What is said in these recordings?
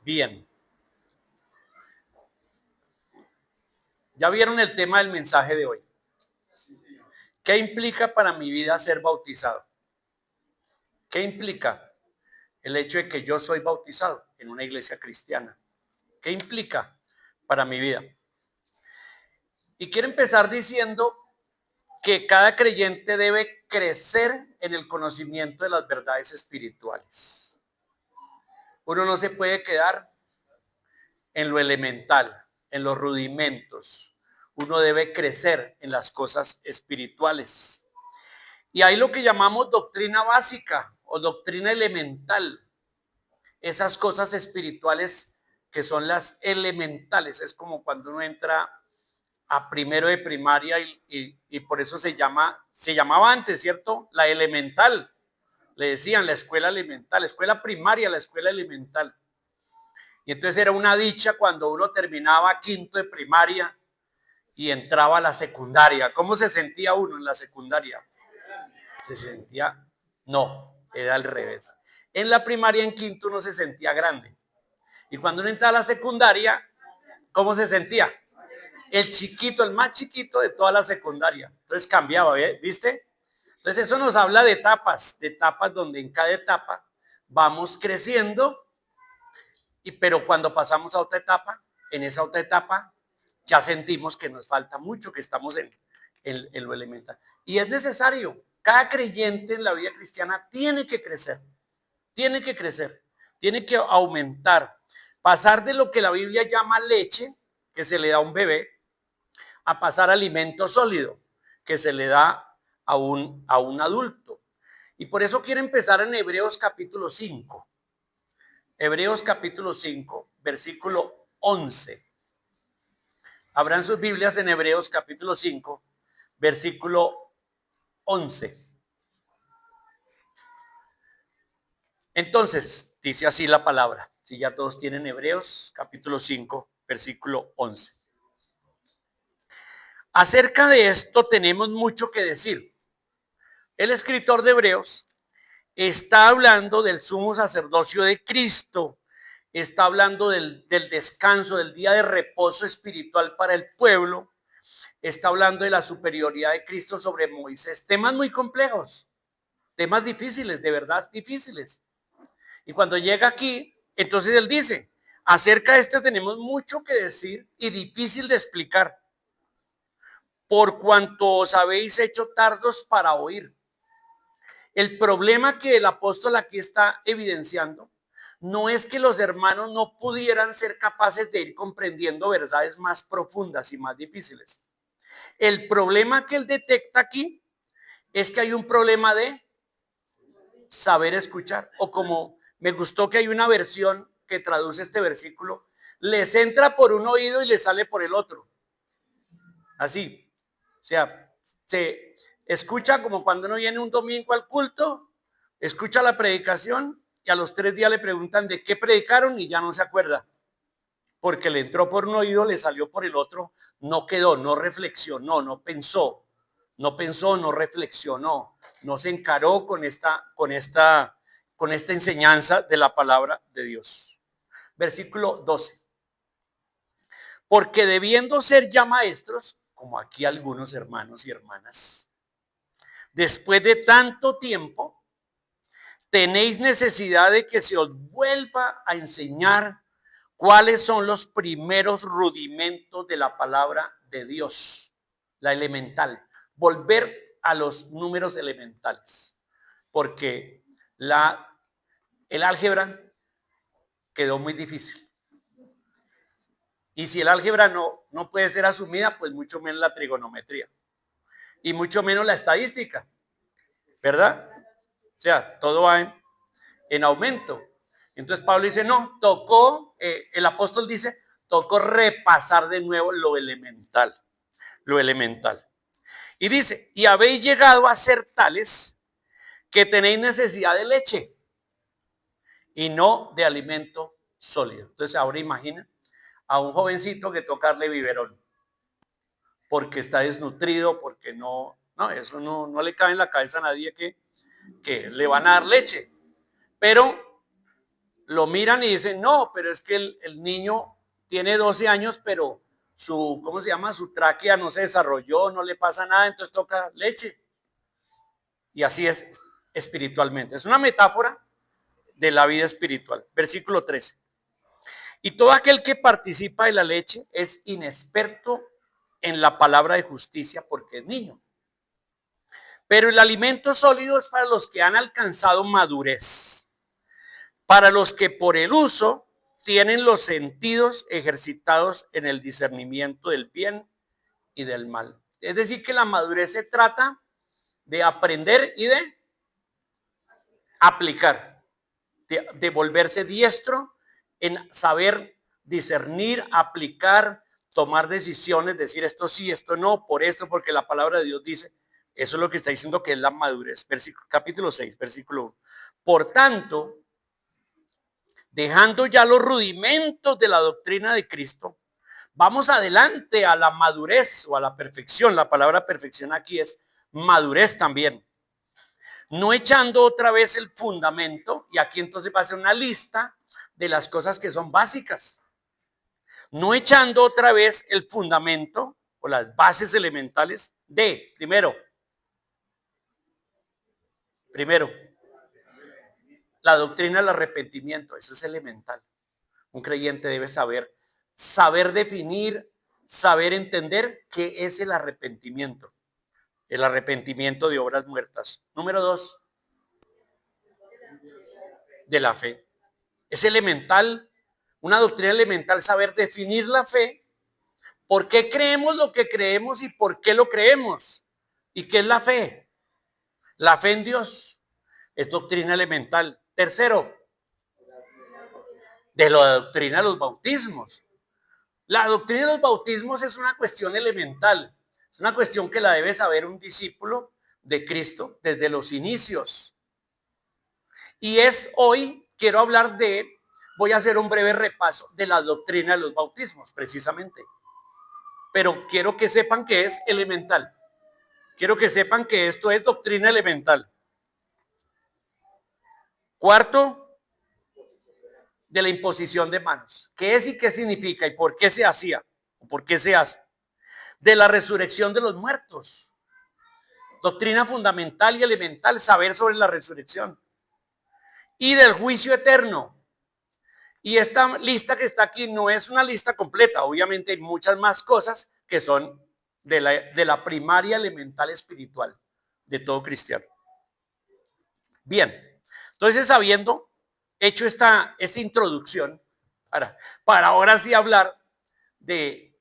Bien, ya vieron el tema del mensaje de hoy. ¿Qué implica para mi vida ser bautizado? ¿Qué implica el hecho de que yo soy bautizado en una iglesia cristiana? ¿Qué implica para mi vida? Y quiero empezar diciendo que cada creyente debe crecer en el conocimiento de las verdades espirituales. Uno no se puede quedar en lo elemental, en los rudimentos. Uno debe crecer en las cosas espirituales. Y hay lo que llamamos doctrina básica o doctrina elemental. Esas cosas espirituales que son las elementales. Es como cuando uno entra a primero de primaria y por eso se llamaba antes, ¿cierto? La elemental. Le decían la escuela elemental, escuela primaria, la escuela elemental. Y entonces era una dicha cuando uno terminaba quinto de primaria y entraba a la secundaria. ¿Cómo se sentía uno en la secundaria? Se sentía, no, era al revés. En la primaria, en quinto, uno se sentía grande. Y cuando uno entraba a la secundaria, ¿cómo se sentía? El chiquito, el más chiquito de toda la secundaria. Entonces cambiaba, ¿viste? Entonces eso nos habla de etapas donde en cada etapa vamos creciendo, pero cuando pasamos a otra etapa, en esa otra etapa ya sentimos que nos falta mucho, que estamos en lo elemental. Y es necesario, cada creyente en la vida cristiana tiene que crecer, tiene que crecer, tiene que aumentar, pasar de lo que la Biblia llama leche, que se le da a un bebé, a pasar a alimento sólido, que se le da a un adulto. Y por eso quiero empezar en Hebreos capítulo 5. Hebreos capítulo 5, versículo 11. Abran sus Biblias en Hebreos capítulo 5, versículo 11. Entonces, dice así la palabra. Si ya todos tienen Hebreos capítulo 5, versículo 11. Acerca de esto tenemos mucho que decir. El escritor de Hebreos está hablando del sumo sacerdocio de Cristo, está hablando del descanso, del día de reposo espiritual para el pueblo, está hablando de la superioridad de Cristo sobre Moisés, temas muy complejos, temas difíciles, de verdad difíciles. Y cuando llega aquí, entonces él dice, acerca de esto tenemos mucho que decir y difícil de explicar, por cuanto os habéis hecho tardos para oír. El problema que el apóstol aquí está evidenciando no es que los hermanos no pudieran ser capaces de ir comprendiendo verdades más profundas y más difíciles. El problema que él detecta aquí es que hay un problema de saber escuchar, o como me gustó que hay una versión que traduce este versículo, les entra por un oído y les sale por el otro. Así, o sea, se escucha como cuando uno viene un domingo al culto, escucha la predicación y a los 3 días le preguntan de qué predicaron y ya no se acuerda, porque le entró por un oído, le salió por el otro, no quedó, no reflexionó, no pensó, no reflexionó, no se encaró con esta enseñanza de la palabra de Dios. Versículo 12. Porque debiendo ser ya maestros, como aquí algunos hermanos y hermanas, después de tanto tiempo, tenéis necesidad de que se os vuelva a enseñar cuáles son los primeros rudimentos de la palabra de Dios, la elemental. Volver a los números elementales, porque el álgebra quedó muy difícil. Y si el álgebra no puede ser asumida, pues mucho menos la trigonometría. Y mucho menos la estadística, ¿verdad? O sea, todo va en aumento. Entonces Pablo dice, no, el apóstol dice, tocó repasar de nuevo lo elemental, lo elemental. Y dice, y habéis llegado a ser tales que tenéis necesidad de leche y no de alimento sólido. Entonces ahora imagina a un jovencito que tocarle biberón, porque está desnutrido, porque eso no le cabe en la cabeza a nadie que le van a dar leche. Pero lo miran y dicen, no, pero es que el niño tiene 12 años, pero su, ¿cómo se llama? Su tráquea no se desarrolló, no le pasa nada, entonces toca leche. Y así es espiritualmente. Es una metáfora de la vida espiritual. Versículo 13. Y todo aquel que participa de la leche es inexperto en la palabra de justicia porque es niño. Pero el alimento sólido es para los que han alcanzado madurez, para los que por el uso tienen los sentidos ejercitados en el discernimiento del bien y del mal. Es decir, que la madurez se trata de aprender y de aplicar, de volverse diestro en saber discernir, aplicar, tomar decisiones, decir esto sí, esto no, por esto, porque la palabra de Dios dice. Eso es lo que está diciendo que es la madurez. Capítulo 6, versículo 1. Por tanto, dejando ya los rudimentos de la doctrina de Cristo, vamos adelante a la madurez o a la perfección. La palabra perfección aquí es madurez también. No echando otra vez el fundamento, y aquí entonces va a ser una lista de las cosas que son básicas. No echando otra vez el fundamento o las bases elementales de, primero, la doctrina del arrepentimiento. Eso es elemental. Un creyente debe saber definir, saber entender qué es el arrepentimiento. El arrepentimiento de obras muertas. Número 2, de la fe. Es elemental, una doctrina elemental, saber definir la fe, por qué creemos lo que creemos y por qué lo creemos. ¿Y qué es la fe? La fe en Dios es doctrina elemental. Tercero, de la doctrina de los bautismos. La doctrina de los bautismos es una cuestión elemental, es una cuestión que la debe saber un discípulo de Cristo desde los inicios. Y es hoy, quiero hablar voy a hacer un breve repaso de la doctrina de los bautismos, precisamente. Pero quiero que sepan que es elemental. Quiero que sepan que esto es doctrina elemental. Cuarto, de la imposición de manos. ¿Qué es y qué significa y por qué se hacía o por qué se hace? De la resurrección de los muertos. Doctrina fundamental y elemental, saber sobre la resurrección. Y del juicio eterno. Y esta lista que está aquí no es una lista completa, obviamente hay muchas más cosas que son de la primaria elemental espiritual de todo cristiano. Bien, entonces habiendo hecho esta introducción, para ahora sí hablar de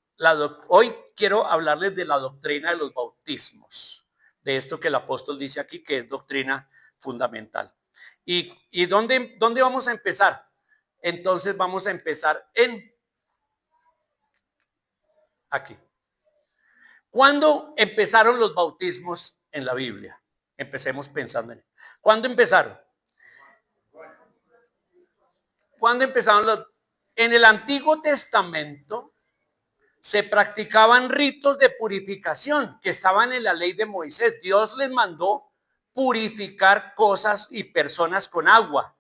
hoy quiero hablarles de la doctrina de los bautismos, de esto que el apóstol dice aquí que es doctrina fundamental. ¿Y dónde vamos a empezar? Entonces vamos a empezar aquí. ¿Cuándo empezaron los bautismos en la Biblia? Empecemos pensando en él. ¿Cuándo empezaron? ¿Cuándo empezaron en el Antiguo Testamento? Se practicaban ritos de purificación que estaban en la ley de Moisés. Dios les mandó purificar cosas y personas con agua.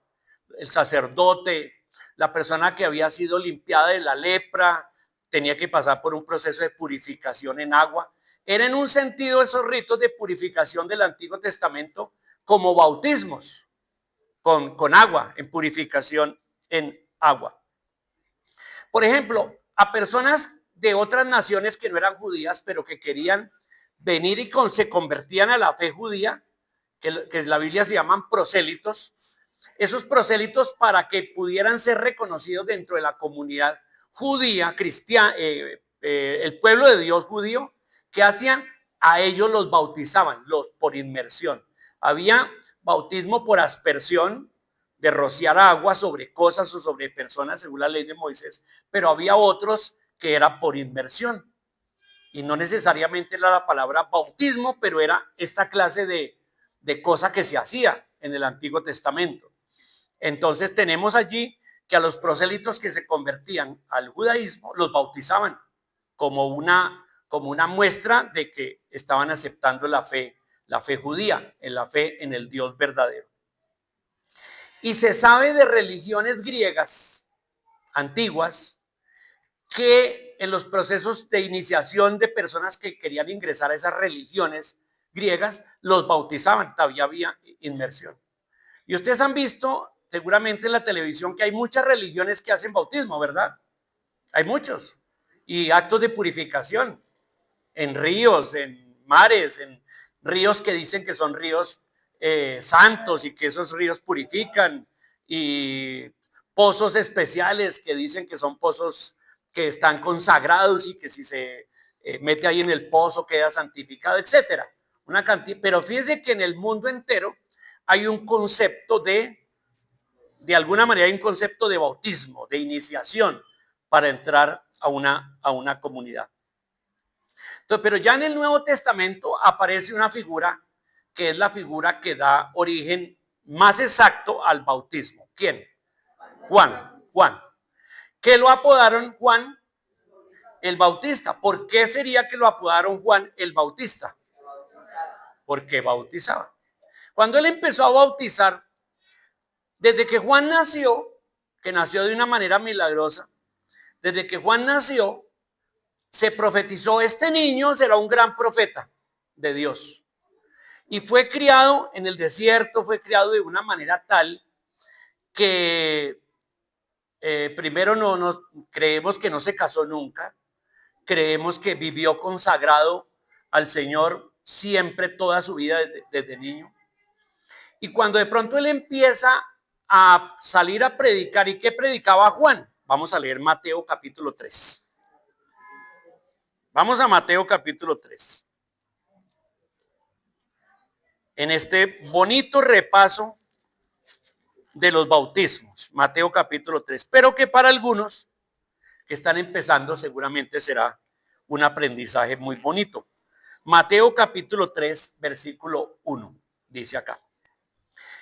El sacerdote, la persona que había sido limpiada de la lepra, tenía que pasar por un proceso de purificación en agua. Era en un sentido esos ritos de purificación del Antiguo Testamento como bautismos con agua, en purificación en agua. Por ejemplo, a personas de otras naciones que no eran judías, pero que querían venir y se convertían a la fe judía, que en la Biblia se llaman prosélitos. Esos prosélitos, para que pudieran ser reconocidos dentro de la comunidad judía, cristiana, el pueblo de Dios judío, ¿qué hacían? A ellos los bautizaban, por inmersión. Había bautismo por aspersión, de rociar agua sobre cosas o sobre personas según la ley de Moisés, pero había otros que era por inmersión. Y no necesariamente era la palabra bautismo, pero era esta clase de cosa que se hacía en el Antiguo Testamento. Entonces tenemos allí que a los prosélitos que se convertían al judaísmo los bautizaban como una muestra de que estaban aceptando la fe judía, en la fe en el Dios verdadero. Y se sabe de religiones griegas antiguas que en los procesos de iniciación de personas que querían ingresar a esas religiones griegas, los bautizaban, todavía había inmersión. Y ustedes han visto seguramente en la televisión que hay muchas religiones que hacen bautismo, ¿verdad? Hay muchos. Y actos de purificación en ríos, en mares, en ríos que dicen que son ríos santos y que esos ríos purifican, y pozos especiales que dicen que son pozos que están consagrados y que si se mete ahí en el pozo queda santificado, etcétera. Una cantidad, pero fíjense que en el mundo entero hay un concepto de alguna manera hay un concepto de bautismo, de iniciación para entrar a una comunidad. Entonces, pero ya en el Nuevo Testamento aparece una figura que es la figura que da origen más exacto al bautismo. ¿Quién? Juan. Juan. ¿Qué lo apodaron Juan el Bautista? ¿Por qué sería que lo apodaron Juan el Bautista? Porque bautizaba. Cuando él empezó a bautizar, desde que Juan nació, que nació de una manera milagrosa, desde que Juan nació, se profetizó, este niño será un gran profeta de Dios. Y fue criado en el desierto, fue criado de una manera tal que primero no creemos que no se casó nunca, creemos que vivió consagrado al Señor siempre, toda su vida desde niño. Y cuando de pronto él empieza a salir a predicar, ¿y qué predicaba Juan? Vamos a leer Mateo capítulo 3. Vamos a Mateo capítulo 3. En este bonito repaso de los bautismos, Mateo capítulo 3, pero que para algunos que están empezando seguramente será un aprendizaje muy bonito. Mateo capítulo 3, versículo 1, dice acá.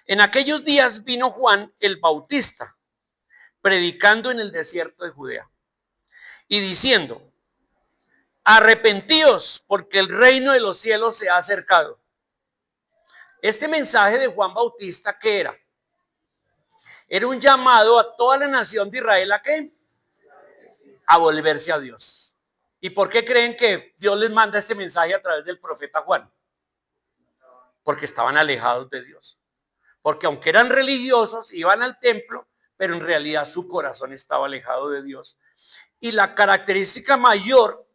En aquellos días vino Juan el Bautista, predicando en el desierto de Judea, y diciendo, arrepentíos, porque el reino de los cielos se ha acercado. Este mensaje de Juan Bautista, ¿qué era? Era un llamado a toda la nación de Israel ¿a qué? A volverse a Dios. ¿Y por qué creen que Dios les manda este mensaje a través del profeta Juan? Porque estaban alejados de Dios. Porque aunque eran religiosos, iban al templo, pero en realidad su corazón estaba alejado de Dios. Y la característica mayor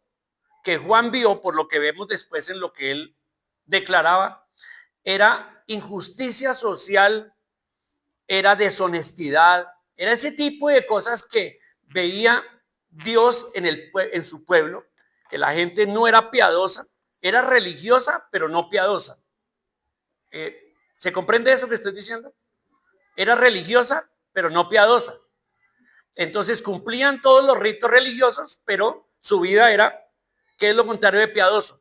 que Juan vio, por lo que vemos después en lo que él declaraba, era injusticia social, era deshonestidad, era ese tipo de cosas que veía Dios en su pueblo, que la gente no era piadosa, era religiosa, pero no piadosa. ¿Se comprende eso que estoy diciendo? Era religiosa, pero no piadosa. Entonces cumplían todos los ritos religiosos, pero su vida era, ¿qué es lo contrario de piadoso?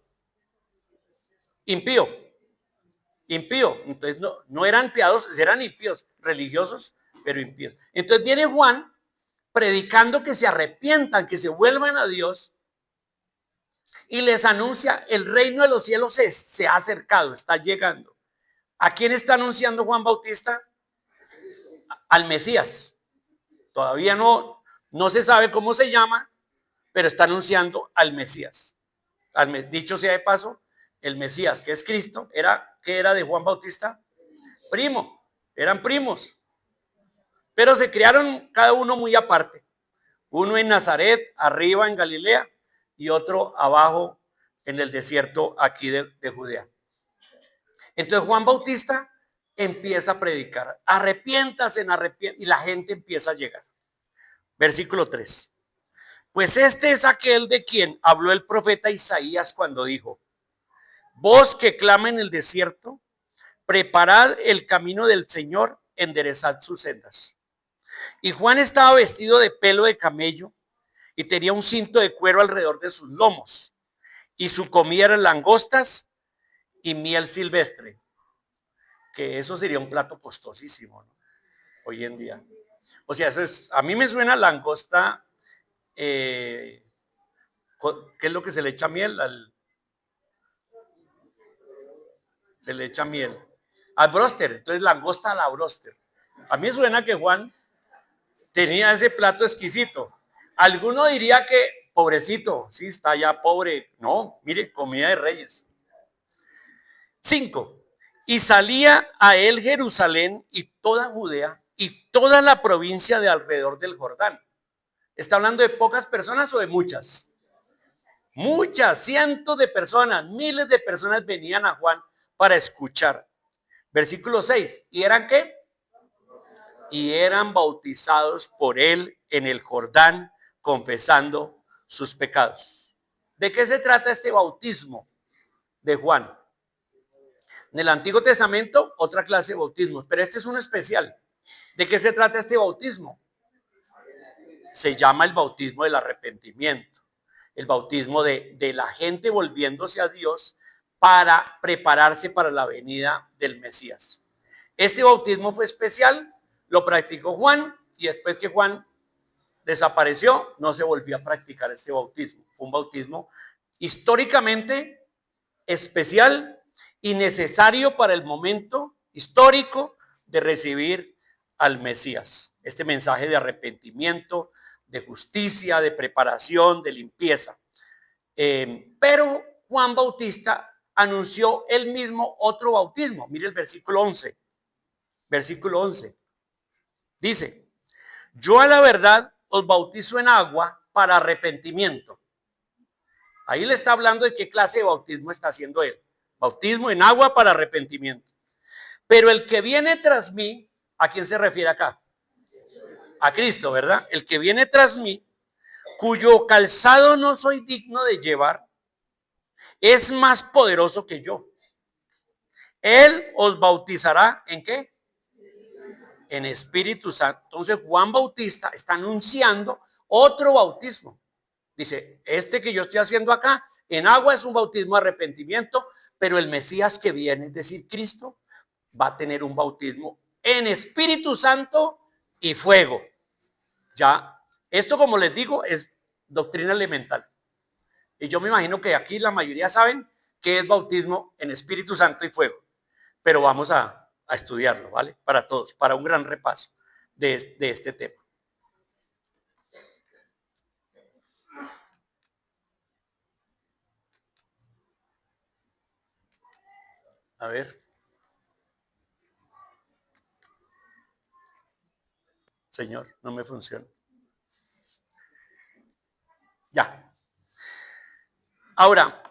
Impío. Impío. Entonces no eran piadosos, eran impíos, religiosos, pero impíos. Entonces viene Juan predicando que se arrepientan, que se vuelvan a Dios, y les anuncia, el reino de los cielos se ha acercado, está llegando. ¿A quién está anunciando Juan Bautista? Al Mesías. Todavía no se sabe cómo se llama, pero está anunciando al Mesías. Dicho sea de paso, el Mesías, que es Cristo, ¿qué era de Juan Bautista? Primo, eran primos. Pero se criaron cada uno muy aparte. Uno en Nazaret, arriba en Galilea, y otro abajo en el desierto aquí de Judea. Entonces Juan Bautista empieza a predicar, arrepiéntase, y la gente empieza a llegar. Versículo 3. Pues este es aquel de quien habló el profeta Isaías cuando dijo, voz que clama en el desierto, preparad el camino del Señor, enderezad sus sendas. Y Juan estaba vestido de pelo de camello y tenía un cinto de cuero alrededor de sus lomos, y su comida eran langostas y miel silvestre, que eso sería un plato costosísimo, ¿no? Hoy en día. O sea, a mí me suena langosta, ¿qué es lo que se le echa miel? Se le echa miel al bróster, entonces langosta a la bróster. A mí suena que Juan tenía ese plato exquisito. Alguno diría que, pobrecito, sí, está ya pobre. No, mire, comida de reyes. 5. Y salía a él Jerusalén y toda Judea y toda la provincia de alrededor del Jordán. ¿Está hablando de pocas personas o de muchas? Muchas, cientos de personas, miles de personas venían a Juan para escuchar. Versículo 6. ¿Y eran qué? Y eran bautizados por él en el Jordán, confesando sus pecados. ¿De qué se trata este bautismo de Juan? En el Antiguo Testamento, otra clase de bautismos, pero este es uno especial. ¿De qué se trata este bautismo? Se llama el bautismo del arrepentimiento, el bautismo de la gente volviéndose a Dios para prepararse para la venida del Mesías. Este bautismo fue especial, lo practicó Juan y después que Juan desapareció, no se volvió a practicar este bautismo. Fue un bautismo históricamente especial y necesario para el momento histórico de recibir al Mesías. Este mensaje de arrepentimiento, de justicia, de preparación, de limpieza. Pero Juan Bautista anunció él mismo otro bautismo. Mire el versículo 11. Versículo 11. Dice, yo a la verdad os bautizo en agua para arrepentimiento. Ahí le está hablando de qué clase de bautismo está haciendo él. Bautismo en agua para arrepentimiento. Pero el que viene tras mí, ¿a quién se refiere acá? A Cristo, ¿verdad? El que viene tras mí, cuyo calzado no soy digno de llevar, es más poderoso que yo. Él os bautizará ¿en qué? En Espíritu Santo. Entonces Juan Bautista está anunciando otro bautismo. Dice, este que yo estoy haciendo acá en agua es un bautismo de arrepentimiento, pero el Mesías que viene, es decir, Cristo, va a tener un bautismo en Espíritu Santo y fuego. Ya, esto como les digo es doctrina elemental. Y yo me imagino que aquí la mayoría saben que es bautismo en Espíritu Santo y fuego. Pero vamos a estudiarlo, ¿vale? Para todos, para un gran repaso de este tema. A ver. Señor, no me funciona. Ya. Ahora,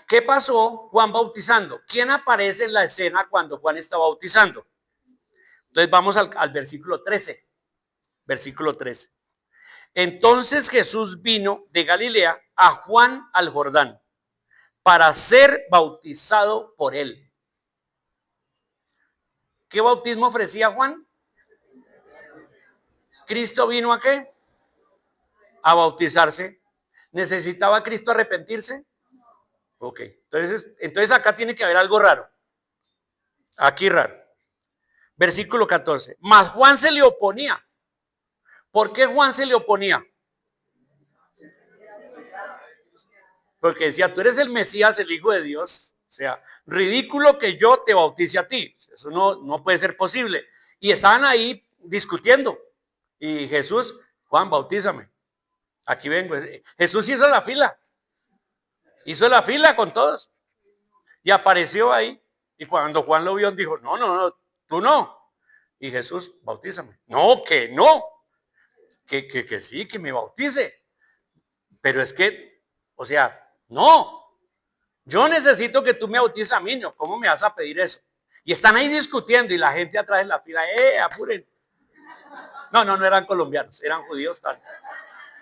¿qué pasó Juan bautizando? ¿Quién aparece en la escena cuando Juan está bautizando? Entonces vamos al versículo 13. Versículo 13. Entonces Jesús vino de Galilea a Juan al Jordán para ser bautizado por él. ¿Qué bautismo ofrecía Juan? ¿Cristo vino a qué? A bautizarse. ¿Necesitaba Cristo arrepentirse? Ok, entonces acá tiene que haber algo raro. Aquí raro. Versículo 14. Mas Juan se le oponía. ¿Por qué Juan se le oponía? Porque decía, tú eres el Mesías, el Hijo de Dios. O sea, ridículo que yo te bautice a ti. Eso no puede ser posible. Y estaban ahí discutiendo. Y Jesús, Juan, bautízame. Aquí vengo. Jesús hizo la fila. Hizo la fila con todos. Y apareció ahí. Y cuando Juan lo vio, dijo, no, tú no. Y Jesús, bautízame. No, que no. Que sí, que me bautice. Pero es que, o sea, no. Yo necesito que tú me bautices a mí, ¿no? ¿Cómo me vas a pedir eso? Y están ahí discutiendo y la gente atrás en la fila, apuren. No eran colombianos, eran judíos, están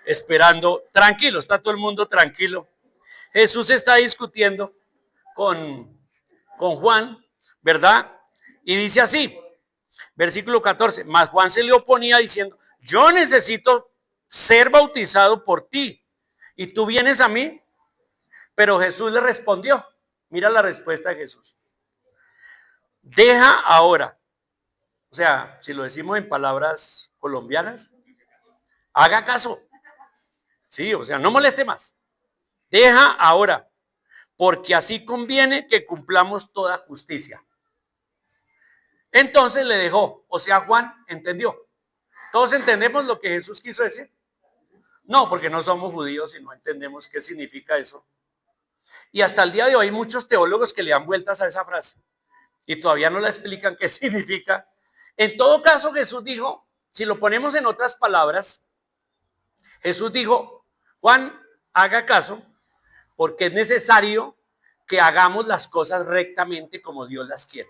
esperando, tranquilo, está todo el mundo tranquilo. Jesús está discutiendo con Juan, ¿verdad? Y dice así, versículo 14, mas Juan se le oponía diciendo, yo necesito ser bautizado por ti y tú vienes a mí. Pero Jesús le respondió, mira la respuesta de Jesús. Deja ahora, o sea, si lo decimos en palabras colombianas, haga caso. Sí, o sea, no moleste más. Deja ahora, porque así conviene que cumplamos toda justicia. Entonces le dejó, o sea, Juan entendió. ¿Todos entendemos lo que Jesús quiso decir? No, porque no somos judíos y no entendemos qué significa eso. Y hasta el día de hoy hay muchos teólogos que le dan vueltas a esa frase y todavía no la explican qué significa. En todo caso, Jesús dijo, si lo ponemos en otras palabras, Jesús dijo, Juan, haga caso, porque es necesario que hagamos las cosas rectamente como Dios las quiere.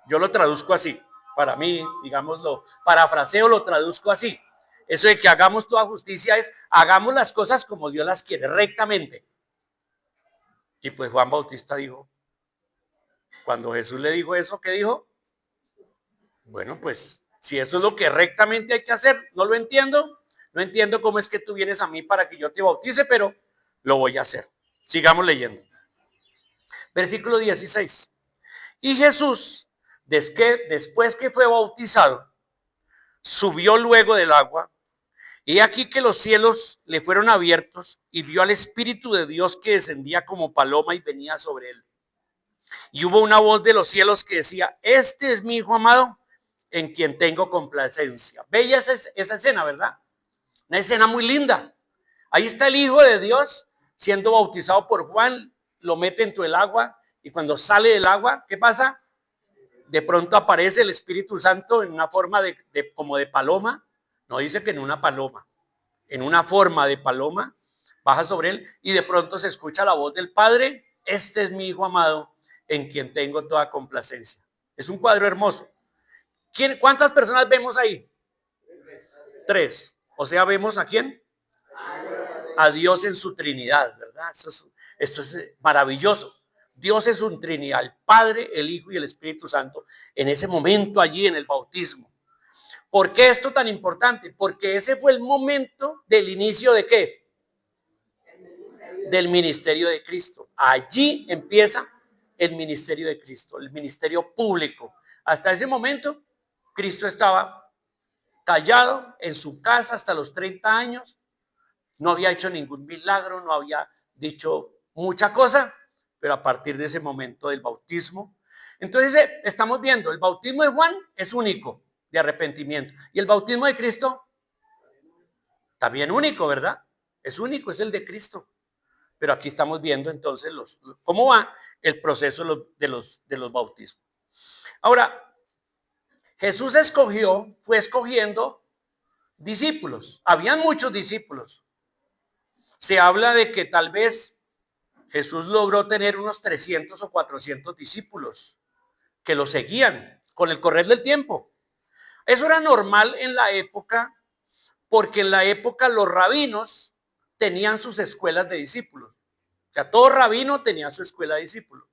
Yo lo traduzco así, para mí, digámoslo, parafraseo, lo traduzco así. Eso de que hagamos toda justicia es, hagamos las cosas como Dios las quiere, rectamente. Y pues Juan Bautista dijo, cuando Jesús le dijo eso, ¿qué dijo? Bueno, pues si eso es lo que rectamente hay que hacer, no lo entiendo, no entiendo cómo es que tú vienes a mí para que yo te bautice, pero lo voy a hacer. Sigamos leyendo. Versículo 16. Y Jesús, después que fue bautizado, subió luego del agua, y aquí que los cielos le fueron abiertos, y vio al Espíritu de Dios que descendía como paloma y venía sobre él. Y hubo una voz de los cielos que decía, este es mi Hijo amado, en quien tengo complacencia. Bella esa escena, ¿verdad? Una escena muy linda. Ahí está el Hijo de Dios siendo bautizado por Juan, lo mete dentro del agua, y cuando sale del agua, ¿qué pasa? De pronto aparece el Espíritu Santo en una forma como de paloma. No dice que en una paloma, en una forma de paloma, baja sobre él y de pronto se escucha la voz del Padre, este es mi Hijo amado, en quien tengo toda complacencia. Es un cuadro hermoso. ¿Cuántas personas vemos ahí? 3. O sea, vemos a quién? A Dios en su Trinidad, ¿verdad? Esto es maravilloso. Dios es un Trinidad, el Padre, el Hijo y el Espíritu Santo, en ese momento allí en el bautismo. ¿Por qué esto tan importante? Porque ese fue el momento del inicio de ¿qué? Del ministerio de Cristo. Allí empieza el ministerio de Cristo, el ministerio público. Hasta ese momento, Cristo estaba callado en su casa hasta los 30 años, no había hecho ningún milagro, no había dicho mucha cosa, pero a partir de ese momento del bautismo, entonces estamos viendo, el bautismo de Juan es único, de arrepentimiento, y el bautismo de Cristo también único, ¿verdad? Es único, es el de Cristo. Pero aquí estamos viendo entonces cómo va el proceso de los bautismos. Ahora, Jesús fue escogiendo discípulos. Habían muchos discípulos. Se habla de que tal vez Jesús logró tener unos 300 o 400 discípulos que lo seguían con el correr del tiempo. Eso era normal en la época, porque en la época los rabinos tenían sus escuelas de discípulos. O sea, todo rabino tenía su escuela de discípulos.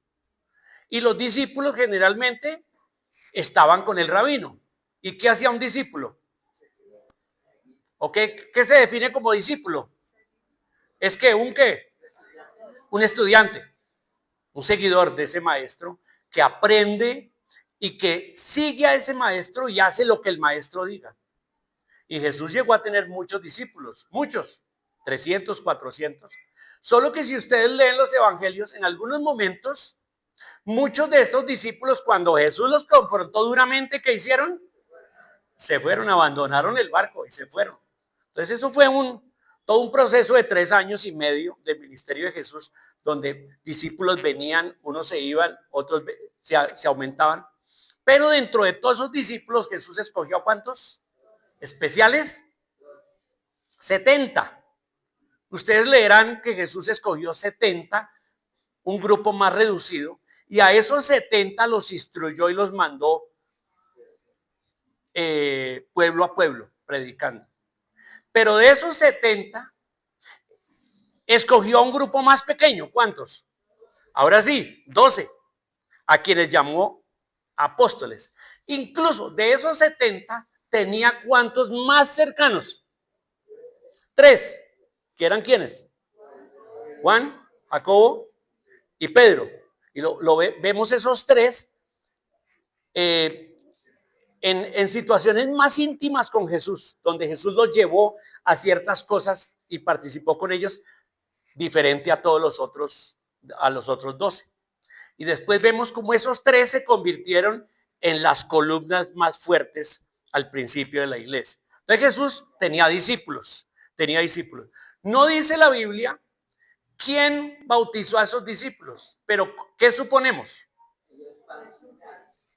Y los discípulos generalmente estaban con el rabino. ¿Y qué hacía un discípulo? ¿O qué se define como discípulo? Es que un estudiante, un seguidor de ese maestro que aprende y que sigue a ese maestro y hace lo que el maestro diga. Y Jesús llegó a tener muchos discípulos, muchos, 300, 400. Solo que si ustedes leen los evangelios, en algunos momentos, muchos de estos discípulos, cuando Jesús los confrontó duramente, ¿qué hicieron? Se fueron, abandonaron el barco y se fueron. Entonces eso fue todo un proceso de 3 años y medio del ministerio de Jesús, donde discípulos venían, unos se iban, otros se aumentaban. Pero dentro de todos esos discípulos, Jesús escogió ¿a cuántos? Especiales, 70. Ustedes leerán que Jesús escogió 70, un grupo más reducido, y a esos 70 los instruyó y los mandó pueblo a pueblo, predicando. Pero de esos 70, escogió a un grupo más pequeño. ¿Cuántos? Ahora sí, 12, a quienes llamó apóstoles. Incluso de esos 70, tenía ¿cuántos más cercanos? 3, que eran ¿quiénes? Juan, Jacobo y Pedro. Y vemos esos 3 en situaciones más íntimas con Jesús, donde Jesús los llevó a ciertas cosas y participó con ellos, diferente a todos a los otros 12. Y después vemos cómo esos 3 se convirtieron en las columnas más fuertes al principio de la iglesia. Entonces Jesús tenía discípulos, tenía discípulos. No dice la Biblia quién bautizó a esos discípulos, pero ¿qué suponemos?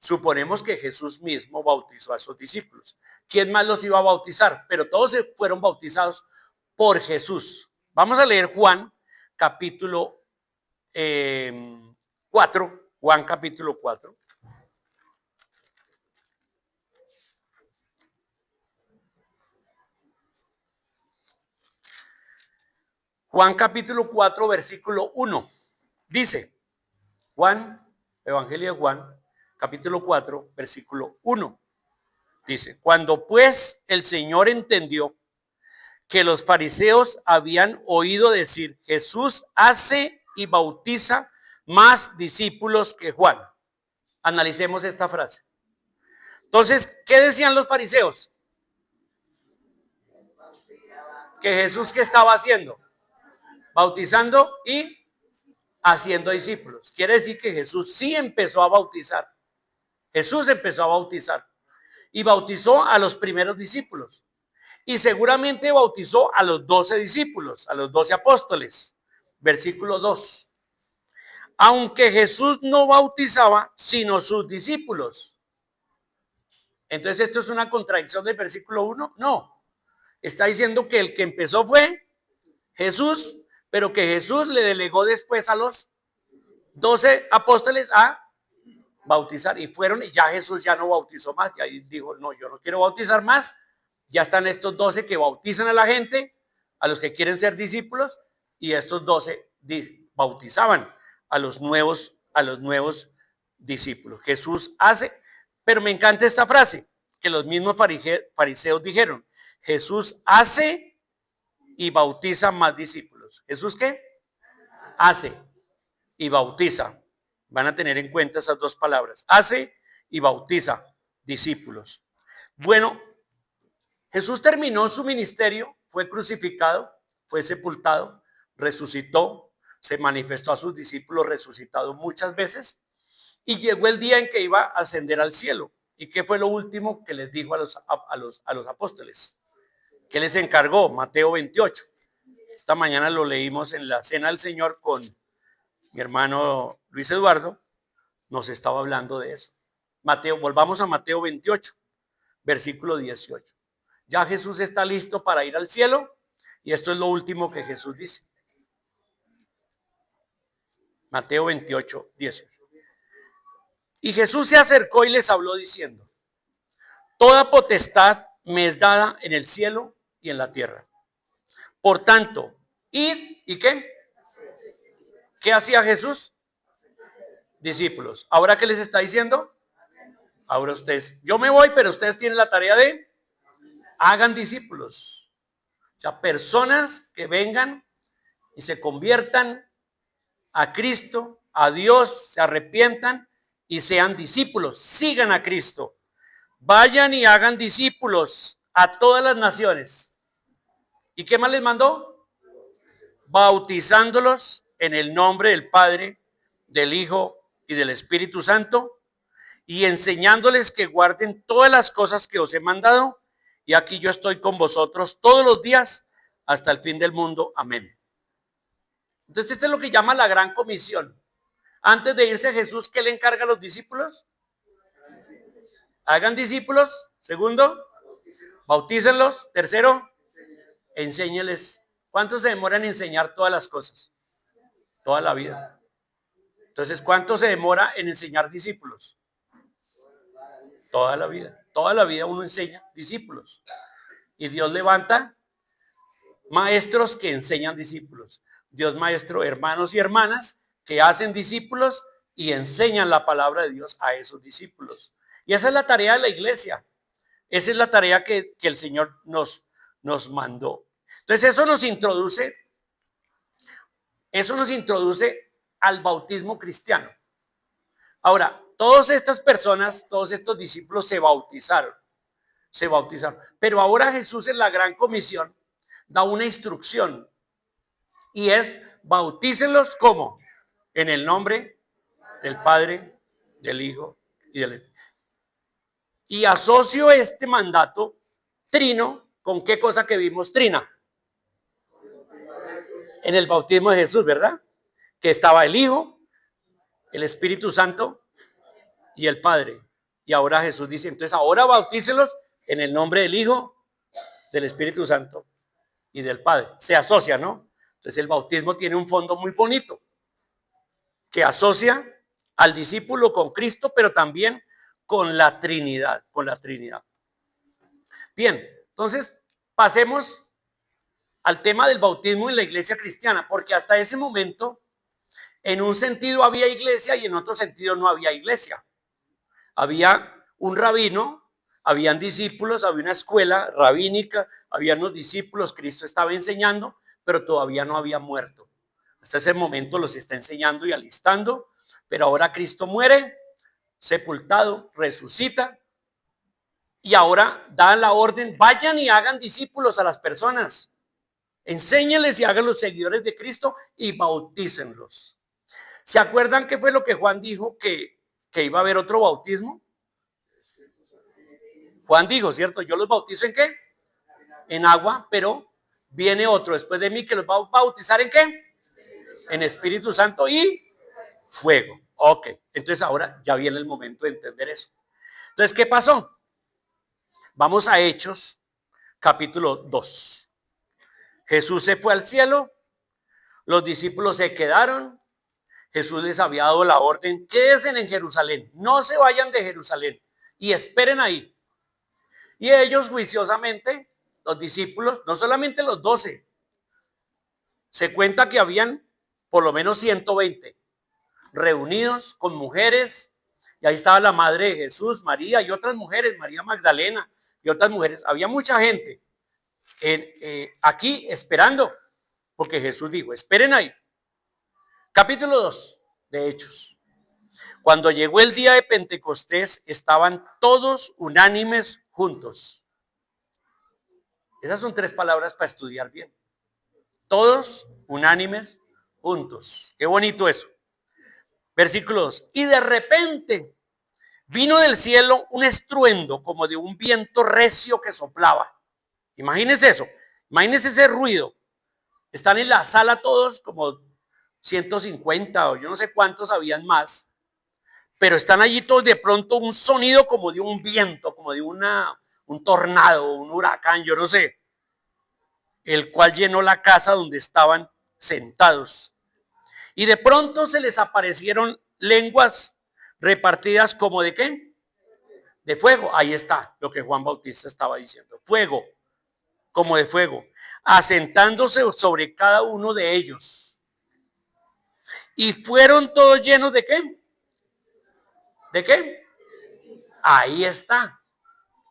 Suponemos que Jesús mismo bautizó a esos discípulos. ¿Quién más los iba a bautizar? Pero todos fueron bautizados por Jesús. Vamos a leer Juan capítulo 4, Juan capítulo 4. Juan capítulo 4, versículo 1. Dice, Juan, Evangelio de Juan, capítulo 4, versículo 1. Dice, cuando pues el Señor entendió que los fariseos habían oído decir, Jesús hace y bautiza más discípulos que Juan. Analicemos esta frase. Entonces, ¿qué decían los fariseos? Que Jesús, ¿qué estaba haciendo? Bautizando y haciendo discípulos. Quiere decir que Jesús sí empezó a bautizar. Jesús empezó a bautizar y bautizó a los primeros discípulos. Y seguramente bautizó a los 12 discípulos, a los 12 apóstoles. Versículo 2. Aunque Jesús no bautizaba, sino sus discípulos. Entonces, ¿esto es una contradicción del versículo 1? No. Está diciendo que el que empezó fue Jesús, pero que Jesús le delegó después a los 12 apóstoles a bautizar. Y fueron, y ya Jesús ya no bautizó más. Y ahí dijo, no, yo no quiero bautizar más. Ya están estos 12 que bautizan a la gente, a los que quieren ser discípulos, y estos 12 bautizaban a los nuevos discípulos. Jesús hace, pero me encanta esta frase, que los mismos fariseos dijeron, Jesús hace y bautiza más discípulos. ¿Jesús qué? Hace y bautiza. Van a tener en cuenta esas dos palabras, hace y bautiza discípulos. Bueno, Jesús terminó su ministerio, fue crucificado, fue sepultado, resucitó, se manifestó a sus discípulos resucitados muchas veces y llegó el día en que iba a ascender al cielo. ¿Y qué fue lo último que les dijo a los apóstoles? ¿Qué les encargó? Mateo 28. Esta mañana lo leímos en la cena del Señor con mi hermano Luis Eduardo, nos estaba hablando de eso. Volvamos a Mateo 28, versículo 18. Ya Jesús está listo para ir al cielo y esto es lo último que Jesús dice. Mateo 28, 18. Y Jesús se acercó y les habló diciendo, toda potestad me es dada en el cielo y en la tierra. Por tanto, id y ¿qué? ¿Qué hacía Jesús? Discípulos. ¿Ahora qué les está diciendo? Ahora ustedes, yo me voy, pero ustedes tienen la tarea de hagan discípulos. O sea, personas que vengan y se conviertan a Cristo, a Dios, se arrepientan y sean discípulos, sigan a Cristo. Vayan y hagan discípulos a todas las naciones. ¿Y qué más les mandó? Bautizándolos en el nombre del Padre, del Hijo y del Espíritu Santo, y enseñándoles que guarden todas las cosas que os he mandado, y aquí yo estoy con vosotros todos los días hasta el fin del mundo. Amén. Entonces, esto es lo que llama la gran comisión. Antes de irse Jesús, ¿qué le encarga a los discípulos? Hagan discípulos. Segundo, bautícenlos. Tercero, enséñeles. ¿Cuánto se demora en enseñar todas las cosas? Toda la vida. Entonces, ¿cuánto se demora en enseñar discípulos? Toda la vida. Toda la vida uno enseña discípulos. Y Dios levanta maestros que enseñan discípulos. Dios maestro, hermanos y hermanas que hacen discípulos y enseñan la palabra de Dios a esos discípulos. Y esa es la tarea de la iglesia. Esa es la tarea que el Señor nos mandó. Entonces eso nos introduce al bautismo cristiano. Ahora, todas estas personas, todos estos discípulos se bautizaron. Pero ahora Jesús en la gran comisión da una instrucción y es bautícenlos ¿cómo? En el nombre del Padre, del Hijo y del Espíritu. Y asocio este mandato trino con qué cosa que vimos trina en el bautismo de Jesús, ¿verdad? Que estaba el Hijo, el Espíritu Santo y el Padre. Y ahora Jesús dice, entonces ahora bautícelos en el nombre del Hijo, del Espíritu Santo y del Padre. Se asocia, ¿no? Entonces el bautismo tiene un fondo muy bonito que asocia al discípulo con Cristo, pero también con la Trinidad, con la Trinidad. Bien, entonces pasemos al tema del bautismo en la iglesia cristiana, porque hasta ese momento, en un sentido había iglesia y en otro sentido no había iglesia. Había un rabino, habían discípulos, había una escuela rabínica, había unos discípulos, Cristo estaba enseñando, pero todavía no había muerto. Hasta ese momento los está enseñando y alistando, pero ahora Cristo muere, sepultado, resucita, y ahora da la orden, vayan y hagan discípulos a las personas, enséñenles y hagan los seguidores de Cristo y bautícenlos. ¿Se acuerdan qué fue lo que Juan dijo que iba a haber otro bautismo? Juan dijo, ¿cierto? Yo los bautizo ¿en qué? En agua, pero viene otro después de mí que los va a bautizar ¿en qué? En Espíritu Santo y fuego. Ok, entonces ahora ya viene el momento de entender eso. Entonces, ¿qué pasó? Vamos a Hechos, capítulo 2. Jesús se fue al cielo, los discípulos se quedaron, Jesús les había dado la orden, quédense en Jerusalén, no se vayan de Jerusalén y esperen ahí. Y ellos juiciosamente, los discípulos, no solamente los 12, se cuenta que habían por lo menos 120 reunidos con mujeres, y ahí estaba la madre de Jesús, María y otras mujeres, María Magdalena y otras mujeres. Había mucha gente aquí esperando, porque Jesús dijo, esperen ahí. Capítulo 2 de Hechos. Cuando llegó el día de Pentecostés, estaban todos unánimes juntos. Esas son 3 palabras para estudiar bien. Todos unánimes juntos. Qué bonito eso. Versículo 2. Y de repente vino del cielo un estruendo como de un viento recio que soplaba. Imagínense eso. Imagínense ese ruido. Están en la sala todos como 150 o yo no sé cuántos habían más. Pero están allí todos, de pronto un sonido como de un viento, como de un tornado, un huracán, yo no sé, el cual llenó la casa donde estaban sentados. Y de pronto se les aparecieron lenguas repartidas como de ¿qué? De fuego. Ahí está lo que Juan Bautista estaba diciendo. Fuego, como de fuego, asentándose sobre cada uno de ellos. Y fueron todos llenos de ¿qué? ¿De qué? Ahí está.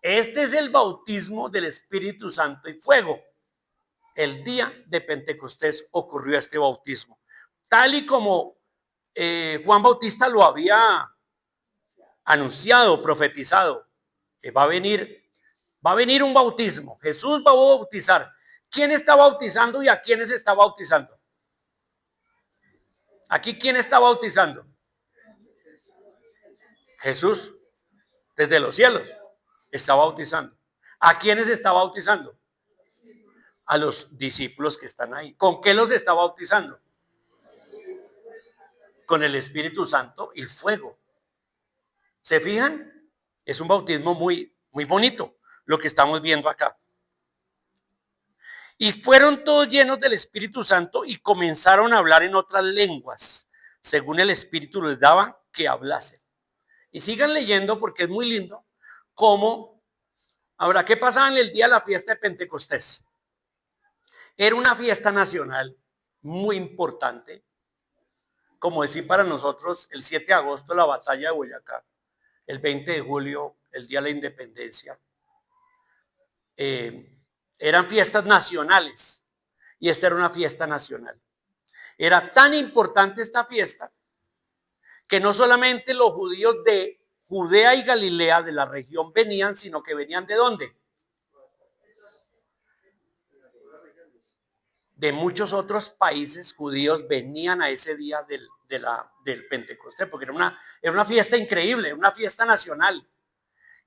Este es el bautismo del Espíritu Santo y fuego. El día de Pentecostés ocurrió este bautismo. Tal y como Juan Bautista lo había anunciado, profetizado, que va a venir un bautismo. Jesús va a bautizar. ¿Quién está bautizando y a quiénes está bautizando? Aquí, ¿quién está bautizando? Jesús, desde los cielos, está bautizando. ¿A quiénes está bautizando? A los discípulos que están ahí. ¿Con qué los está bautizando? Con el Espíritu Santo y fuego. ¿Se fijan? Es un bautismo muy, muy bonito lo que estamos viendo acá. Y fueron todos llenos del Espíritu Santo y comenzaron a hablar en otras lenguas, según el Espíritu les daba que hablasen. Y sigan leyendo porque es muy lindo cómo, ahora, ¿qué pasaba en el día de la fiesta de Pentecostés? Era una fiesta nacional muy importante, como decir para nosotros el 7 de agosto la batalla de Boyacá, el 20 de julio el día de la independencia. Eran fiestas nacionales y esta era una fiesta nacional. Era tan importante esta fiesta que no solamente los judíos de Judea y Galilea de la región venían, sino que venían ¿de dónde? De muchos otros países judíos venían a ese día del Pentecostés, porque era una fiesta increíble, una fiesta nacional.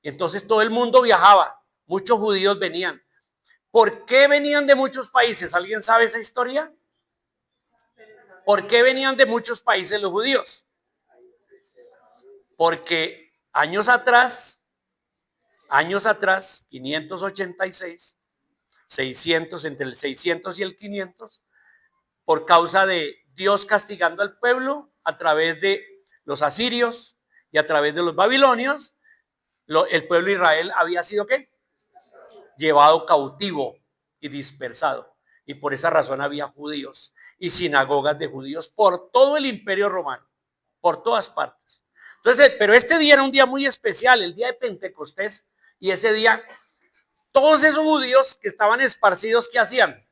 Entonces todo el mundo viajaba, muchos judíos venían. ¿Por qué venían de muchos países? ¿Alguien sabe esa historia? ¿Por qué venían de muchos países los judíos? Porque años atrás, 586, 600, entre el 600 y el 500, por causa de Dios castigando al pueblo a través de los asirios y a través de los babilonios, el pueblo de Israel había sido ¿qué? Llevado cautivo y dispersado. Y por esa razón había judíos y sinagogas de judíos por todo el imperio romano, por todas partes. Entonces, pero este día era un día muy especial, el día de Pentecostés, y ese día todos esos judíos que estaban esparcidos, ¿qué hacían?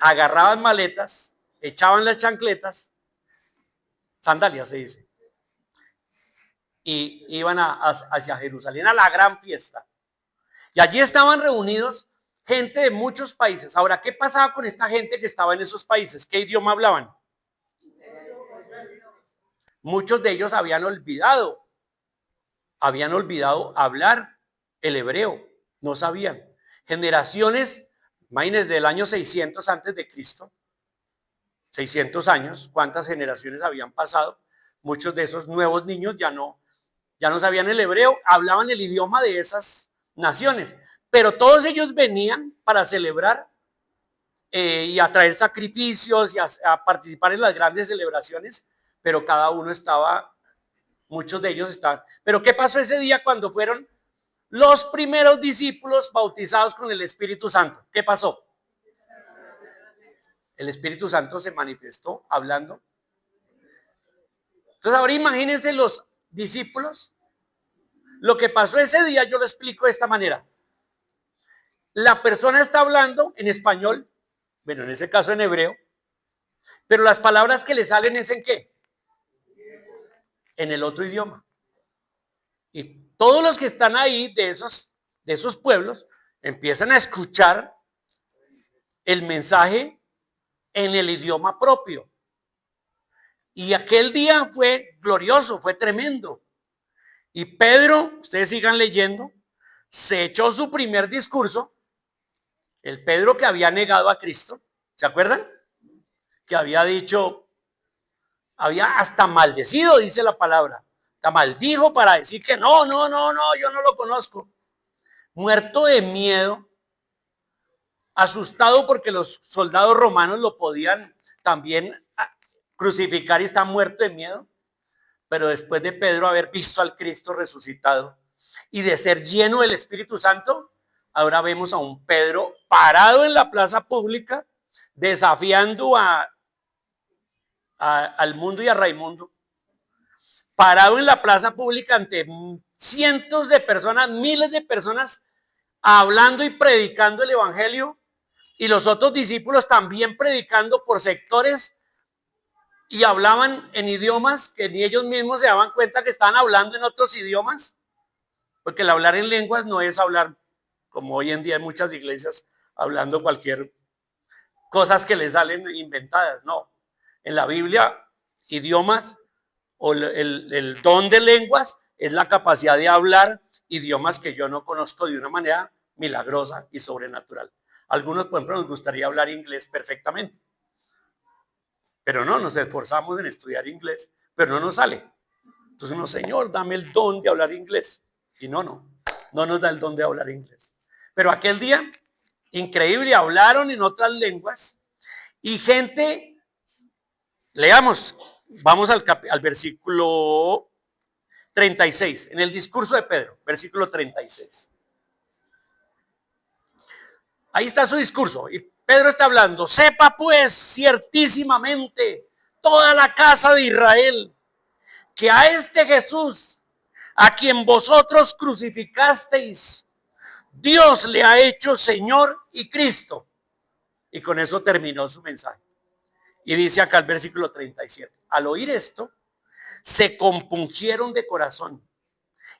Agarraban maletas, echaban las chancletas, sandalias se dice, y iban hacia Jerusalén a la gran fiesta. Y allí estaban reunidos gente de muchos países. Ahora, ¿qué pasaba con esta gente que estaba en esos países? ¿Qué idioma hablaban? Muchos de ellos habían olvidado hablar el hebreo, no sabían. Generaciones, imagínense, del año 600 antes de Cristo, 600 años, ¿cuántas generaciones habían pasado? Muchos de esos nuevos niños ya no sabían el hebreo, hablaban el idioma de esas naciones, pero todos ellos venían para celebrar y a traer sacrificios y a participar en las grandes celebraciones, pero cada uno estaba, muchos de ellos estaban. Pero ¿qué pasó ese día cuando fueron los primeros discípulos bautizados con el Espíritu Santo? ¿Qué pasó? El Espíritu Santo se manifestó hablando. Entonces ahora imagínense los discípulos. Lo que pasó ese día yo lo explico de esta manera. La persona está hablando en español, bueno, en ese caso en hebreo, pero las palabras que le salen es ¿en qué? En el otro idioma. Y todos los que están ahí de esos pueblos empiezan a escuchar el mensaje en el idioma propio. Y aquel día fue glorioso, fue tremendo. Y Pedro, ustedes sigan leyendo, se echó su primer discurso, el Pedro que había negado a Cristo, ¿se acuerdan? Que había dicho, había hasta maldecido, dice la palabra, hasta maldijo para decir que no, yo no lo conozco. Muerto de miedo, asustado porque los soldados romanos lo podían también crucificar y está muerto de miedo. Pero después de Pedro haber visto al Cristo resucitado y de ser lleno del Espíritu Santo, ahora vemos a un Pedro parado en la plaza pública, desafiando al mundo y a Raimundo, parado en la plaza pública ante cientos de personas, miles de personas, hablando y predicando el Evangelio, y los otros discípulos también predicando por sectores, y hablaban en idiomas que ni ellos mismos se daban cuenta que estaban hablando en otros idiomas, porque el hablar en lenguas no es hablar como hoy en día en muchas iglesias, hablando cualquier cosas que les salen inventadas, no. En la Biblia, idiomas o el don de lenguas es la capacidad de hablar idiomas que yo no conozco de una manera milagrosa y sobrenatural. Algunos, por ejemplo, nos gustaría hablar inglés perfectamente, pero no, nos esforzamos en estudiar inglés, pero no nos sale. Entonces uno, Señor, dame el don de hablar inglés. Y no nos da el don de hablar inglés. Pero aquel día, increíble, hablaron en otras lenguas y gente, leamos, vamos al versículo 36, en el discurso de Pedro, versículo 36. Ahí está su discurso y Pedro está hablando. Sepa pues ciertísimamente toda la casa de Israel que a este Jesús, a quien vosotros crucificasteis, Dios le ha hecho Señor y Cristo. Y con eso terminó su mensaje. Y dice acá el versículo 37. Al oír esto, se compungieron de corazón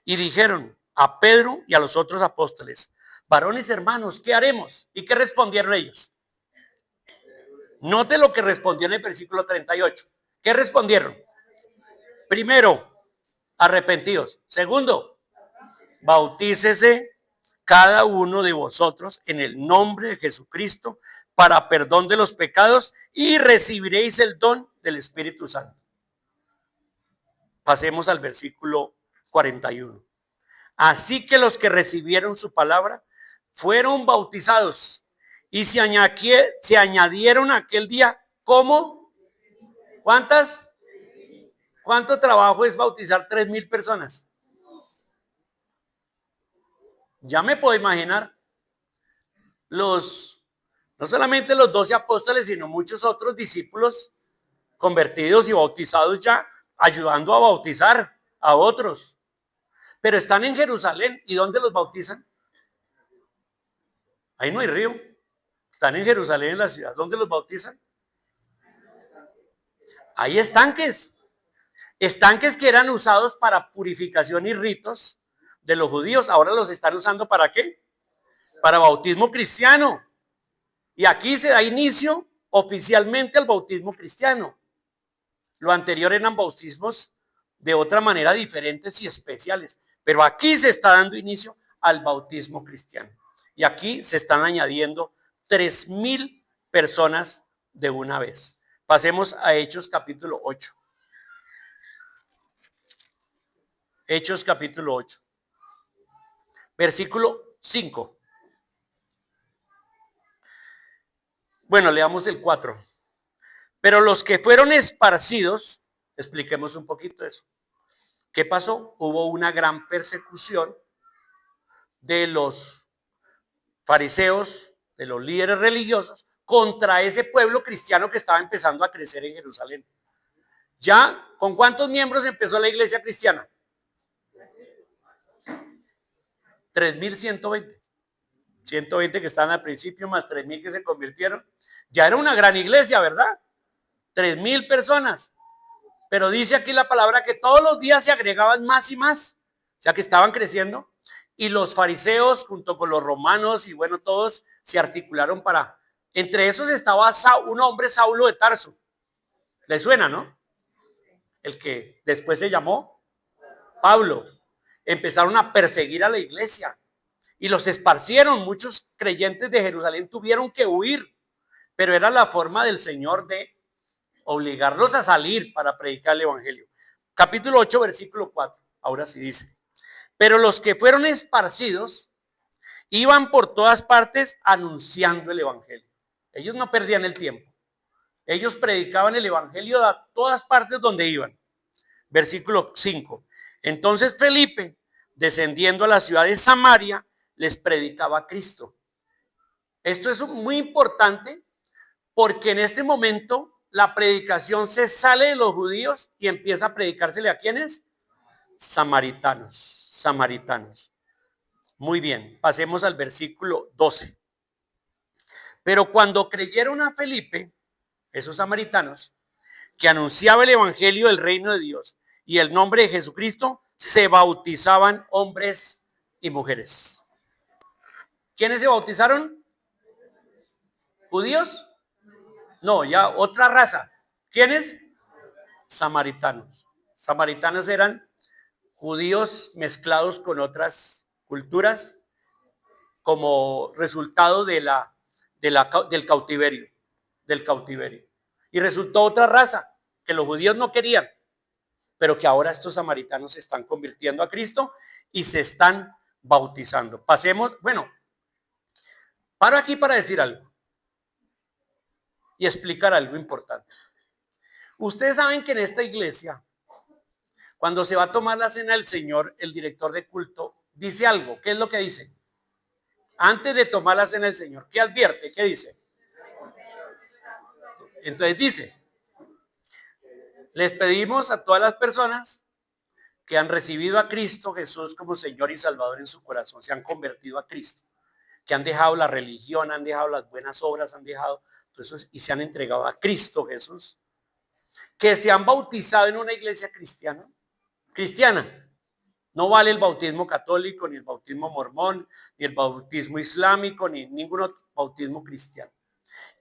y dijeron a Pedro y a los otros apóstoles: varones hermanos, ¿qué haremos? ¿Y qué respondieron ellos? Note lo que respondió en el versículo 38. ¿Qué respondieron? Primero, arrepentidos. Segundo, Bautícese cada uno de vosotros en el nombre de Jesucristo para perdón de los pecados y recibiréis el don del Espíritu Santo. Pasemos al versículo 41. Así que los que recibieron su palabra fueron bautizados y se añadieron aquel día, ¿cómo? ¿Cuántas? ¿Cuánto trabajo es bautizar 3,000 personas? Ya me puedo imaginar no solamente los 12 apóstoles, sino muchos otros discípulos convertidos y bautizados ya, ayudando a bautizar a otros. Pero están en Jerusalén. ¿Y dónde los bautizan? Ahí no hay río. Están en Jerusalén, en la ciudad. ¿Dónde los bautizan? Hay estanques. Estanques que eran usados para purificación y ritos de los judíos. Ahora los están usando ¿para qué? Para bautismo cristiano. Y aquí se da inicio oficialmente al bautismo cristiano. Lo anterior eran bautismos de otra manera diferentes y especiales. Pero aquí se está dando inicio al bautismo cristiano. Y aquí se están añadiendo 3,000 personas de una vez. Pasemos a Hechos capítulo 8. Hechos capítulo 8. Versículo 5. Bueno, leamos el 4. Pero los que fueron esparcidos, expliquemos un poquito eso. ¿Qué pasó? Hubo una gran persecución de los fariseos, de los líderes religiosos, contra ese pueblo cristiano que estaba empezando a crecer en Jerusalén. ¿Ya con cuántos miembros empezó la iglesia cristiana? 3,120. 120 que estaban al principio, más 3,000 que se convirtieron. Ya era una gran iglesia, ¿verdad? 3,000 personas. Pero dice aquí la palabra que todos los días se agregaban más y más. O sea que estaban creciendo. Y los fariseos junto con los romanos y bueno, todos se articularon para... Entre esos estaba un hombre, Saulo de Tarso. ¿Le suena, no? El que después se llamó Pablo. Empezaron a perseguir a la iglesia y los esparcieron. Muchos creyentes de Jerusalén tuvieron que huir, pero era la forma del Señor de obligarlos a salir para predicar el evangelio. Capítulo 8, versículo 4. Ahora sí dice: pero los que fueron esparcidos iban por todas partes anunciando el evangelio. Ellos no perdían el tiempo. Ellos predicaban el evangelio a todas partes donde iban. Versículo 5. Entonces Felipe, descendiendo a la ciudad de Samaria, les predicaba a Cristo. Esto es muy importante porque en este momento la predicación se sale de los judíos y empieza a predicársele a ¿quiénes? Samaritanos. Samaritanos. Muy bien, pasemos al versículo 12. Pero cuando creyeron a Felipe, esos samaritanos, que anunciaba el evangelio del reino de Dios y el nombre de Jesucristo, se bautizaban hombres y mujeres. ¿Quiénes se bautizaron? ¿Judíos? No, ya otra raza. ¿Quiénes? Samaritanos. Samaritanos eran judíos mezclados con otras culturas como resultado del cautiverio. Y resultó otra raza que los judíos no querían, pero que ahora estos samaritanos se están convirtiendo a Cristo y se están bautizando. Pasemos, bueno, paro aquí para decir algo y explicar algo importante. Ustedes saben que en esta iglesia, cuando se va a tomar la cena del Señor, el director de culto dice algo. ¿Qué es lo que dice? Antes de tomar la cena del Señor, ¿qué advierte? ¿Qué dice? Entonces dice: les pedimos a todas las personas que han recibido a Cristo Jesús como Señor y Salvador en su corazón, se han convertido a Cristo, que han dejado la religión, han dejado las buenas obras, han dejado todo eso y se han entregado a Cristo Jesús, que se han bautizado en una iglesia cristiana. No vale el bautismo católico, ni el bautismo mormón, ni el bautismo islámico, ni ningún otro bautismo cristiano.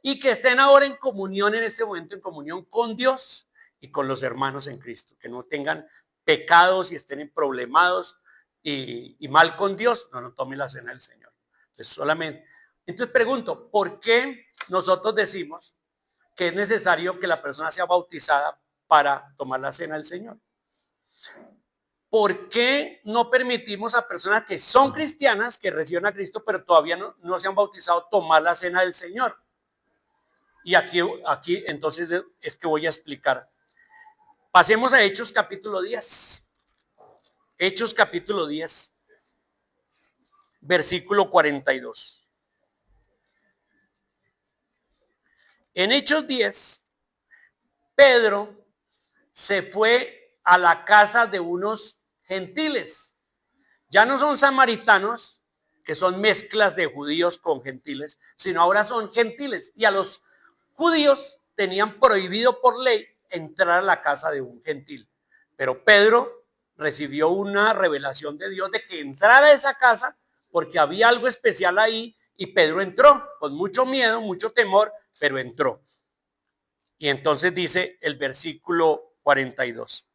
Y que estén ahora en comunión en este momento, en comunión con Dios y con los hermanos en Cristo, que no tengan pecados y estén problemados y mal con Dios, no tome la cena del Señor. Entonces solamente. Entonces pregunto, ¿por qué nosotros decimos que es necesario que la persona sea bautizada para tomar la cena del Señor? ¿Por qué no permitimos a personas que son cristianas, que reciben a Cristo, pero todavía no se han bautizado, tomar la cena del Señor? Y aquí entonces es que voy a explicar. Pasemos a Hechos capítulo 10. Hechos capítulo 10, versículo 42. En Hechos 10, Pedro se fue a la casa de unos gentiles. Ya no son samaritanos, que son mezclas de judíos con gentiles, sino ahora son gentiles. Y a los judíos tenían prohibido por ley entrar a la casa de un gentil. Pero Pedro recibió una revelación de Dios de que entrara a esa casa porque había algo especial ahí, y Pedro entró con mucho miedo, mucho temor, pero entró. Y entonces dice el versículo 42.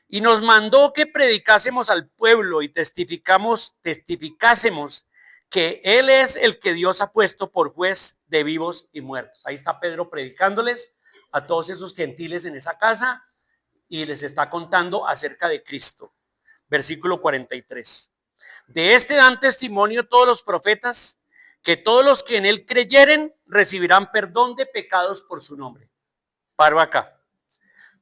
Y nos mandó que predicásemos al pueblo y testificásemos que Él es el que Dios ha puesto por juez de vivos y muertos. Ahí está Pedro predicándoles a todos esos gentiles en esa casa y les está contando acerca de Cristo. Versículo 43. De este dan testimonio todos los profetas, que todos los que en Él creyeren recibirán perdón de pecados por su nombre. Paro acá.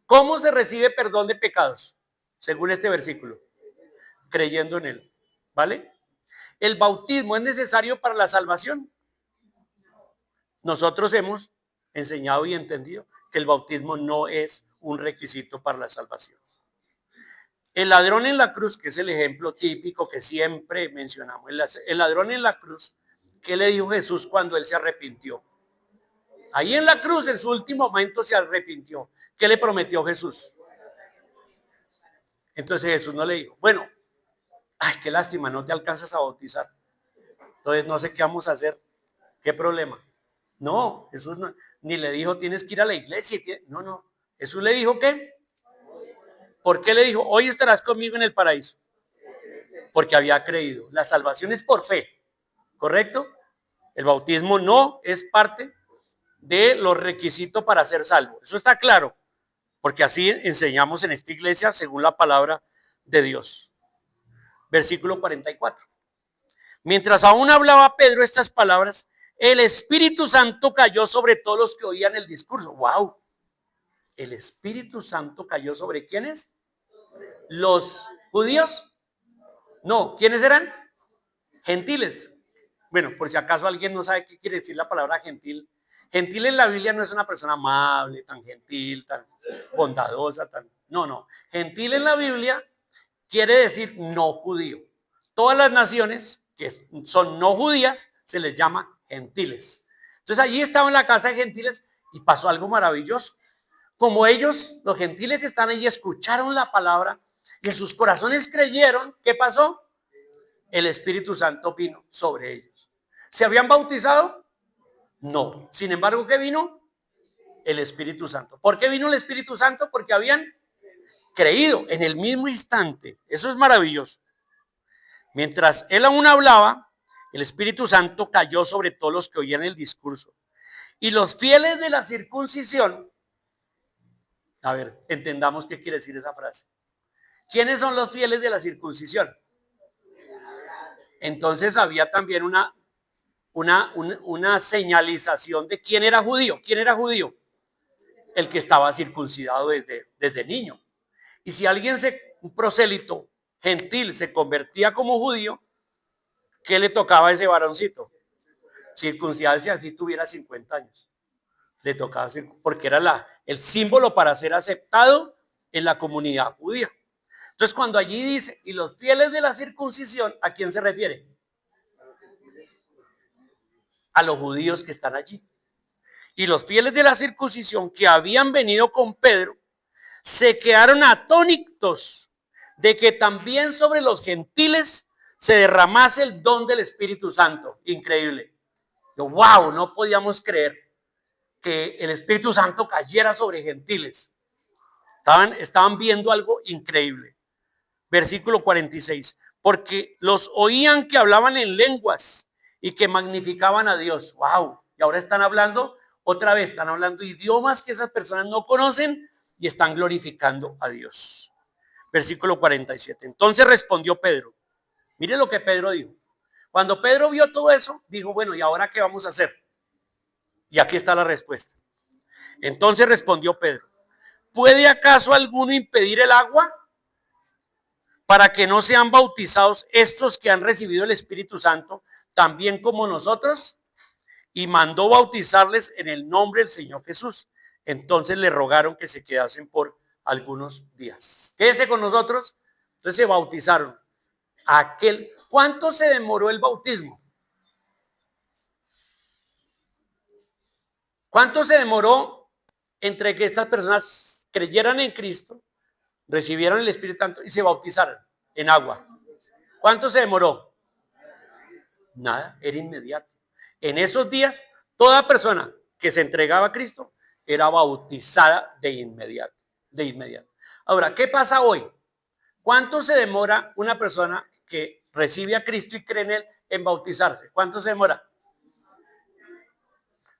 ¿Cómo se recibe perdón de pecados? Según este versículo, creyendo en Él, ¿vale? ¿El bautismo es necesario para la salvación? Nosotros hemos enseñado y entendido que el bautismo no es un requisito para la salvación. El ladrón en la cruz, que es el ejemplo típico que siempre mencionamos, el ladrón en la cruz, ¿qué le dijo Jesús cuando él se arrepintió? Ahí en la cruz, en su último momento, se arrepintió. ¿Qué le prometió Jesús? Entonces Jesús no le dijo, bueno, ay, qué lástima, no te alcanzas a bautizar. Entonces no sé qué vamos a hacer. ¿Qué problema? No, Jesús no, ni le dijo, tienes que ir a la iglesia. No. Jesús le dijo, ¿qué? ¿Por qué le dijo, hoy estarás conmigo en el paraíso? Porque había creído. La salvación es por fe, ¿correcto? El bautismo no es parte de los requisitos para ser salvo. Eso está claro, porque así enseñamos en esta iglesia según la palabra de Dios. Versículo 44. Mientras aún hablaba Pedro estas palabras, el Espíritu Santo cayó sobre todos los que oían el discurso. ¡Wow! El Espíritu Santo cayó sobre ¿quiénes? ¿Los judíos? No, ¿quiénes eran? Gentiles. Bueno, por si acaso alguien no sabe qué quiere decir la palabra gentil. Gentil en la Biblia no es una persona amable, tan gentil, tan bondadosa, tan... No. Gentil en la Biblia quiere decir no judío. Todas las naciones que son no judías se les llama gentiles. Entonces allí estaba en la casa de gentiles y pasó algo maravilloso. Como ellos, los gentiles que están allí, escucharon la palabra y en sus corazones creyeron, ¿qué pasó? El Espíritu Santo vino sobre ellos. ¿Se habían bautizado? No. Sin embargo, ¿qué vino? El Espíritu Santo. ¿Por qué vino el Espíritu Santo? Porque habían creído en el mismo instante. Eso es maravilloso. Mientras él aún hablaba, el Espíritu Santo cayó sobre todos los que oían el discurso. Y los fieles de la circuncisión, a ver, entendamos qué quiere decir esa frase. ¿Quiénes son los fieles de la circuncisión? Entonces había también una señalización de quién era judío. ¿Quién era judío? El que estaba circuncidado desde niño. Y si alguien un prosélito gentil se convertía como judío, ¿qué le tocaba a ese varoncito? Circuncidarse así tuviera 50 años. Le tocaba, porque era el símbolo para ser aceptado en la comunidad judía. Entonces cuando allí dice, y los fieles de la circuncisión, ¿a quién se refiere? A los judíos que están allí. Y los fieles de la circuncisión que habían venido con Pedro, se quedaron atónitos de que también sobre los gentiles se derramase el don del Espíritu Santo. Increíble. Wow, no podíamos creer que el Espíritu Santo cayera sobre gentiles. Estaban viendo algo increíble. Versículo 46. Porque los oían que hablaban en lenguas y que magnificaban a Dios. ¡Wow! Y ahora están hablando, otra vez, están hablando idiomas que esas personas no conocen y están glorificando a Dios. Versículo 47. Entonces respondió Pedro. Mire lo que Pedro dijo. Cuando Pedro vio todo eso, dijo, bueno, ¿y ahora qué vamos a hacer? Y aquí está la respuesta. Entonces respondió Pedro, ¿puede acaso alguno impedir el agua para que no sean bautizados estos que han recibido el Espíritu Santo, también como nosotros? Y mandó bautizarles en el nombre del Señor Jesús. Entonces le rogaron que se quedasen por algunos días. Quédese con nosotros. Entonces se bautizaron. ¿Cuánto se demoró el bautismo? ¿Cuánto se demoró entre que estas personas creyeran en Cristo, recibieron el Espíritu Santo y se bautizaron en agua? ¿Cuánto se demoró? Nada, era inmediato. En esos días, toda persona que se entregaba a Cristo era bautizada de inmediato, de inmediato. Ahora, ¿qué pasa hoy? ¿Cuánto se demora una persona que recibe a Cristo y cree en él en bautizarse? ¿Cuánto se demora?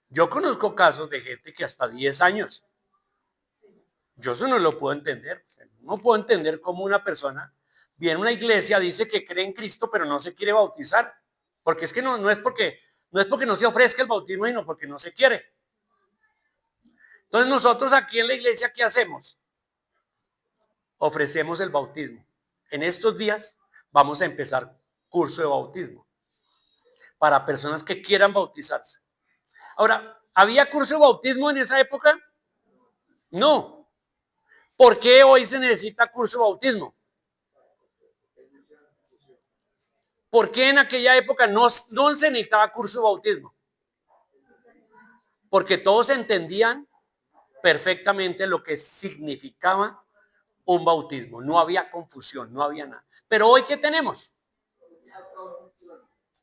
Yo conozco casos de gente que hasta 10 años. Yo eso no lo puedo entender. No puedo entender cómo una persona viene a una iglesia, dice que cree en Cristo, pero no se quiere bautizar. Porque es que no es porque no se ofrezca el bautismo, sino porque no se quiere. Entonces nosotros aquí en la iglesia, ¿qué hacemos? Ofrecemos el bautismo. En estos días vamos a empezar curso de bautismo para personas que quieran bautizarse. Ahora, ¿había curso de bautismo en esa época? No. ¿Por qué hoy se necesita curso de bautismo? ¿Por qué en aquella época no se necesitaba curso de bautismo? Porque todos entendían perfectamente lo que significaba un bautismo. No había confusión, no había nada. Pero hoy, ¿qué tenemos?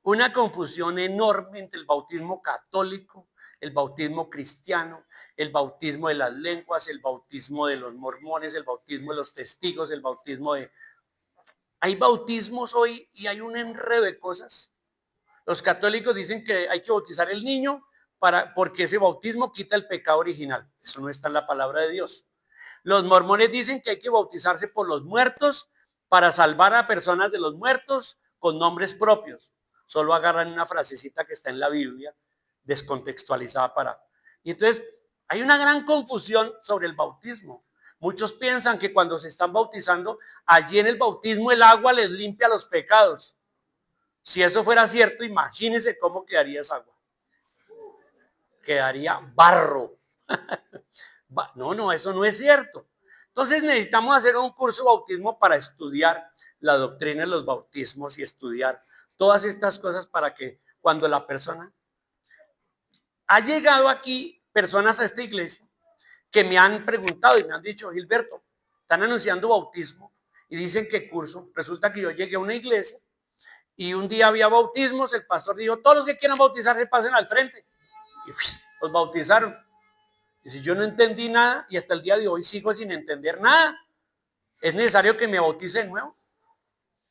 Una confusión enorme entre el bautismo católico, el bautismo cristiano, el bautismo de las lenguas, el bautismo de los mormones, el bautismo de los testigos, el bautismo de... Hay bautismos hoy y hay un enredo de cosas. Los católicos dicen que hay que bautizar el niño porque ese bautismo quita el pecado original. Eso no está en la palabra de Dios. Los mormones dicen que hay que bautizarse por los muertos para salvar a personas de los muertos con nombres propios. Solo agarran una frasecita que está en la Biblia, descontextualizada para... Y entonces hay una gran confusión sobre el bautismo. Muchos piensan que cuando se están bautizando, allí en el bautismo el agua les limpia los pecados. Si eso fuera cierto, imagínense cómo quedaría esa agua. Quedaría barro. No, eso no es cierto. Entonces necesitamos hacer un curso de bautismo para estudiar la doctrina de los bautismos y estudiar todas estas cosas para que cuando la persona... Ha llegado aquí personas a esta iglesia que me han preguntado y me han dicho, Gilberto, están anunciando bautismo y dicen que curso. Resulta que yo llegué a una iglesia y un día había bautismos, el pastor dijo, todos los que quieran bautizarse pasen al frente. Y los bautizaron. Y si yo no entendí nada y hasta el día de hoy sigo sin entender nada, ¿es necesario que me bautice de nuevo?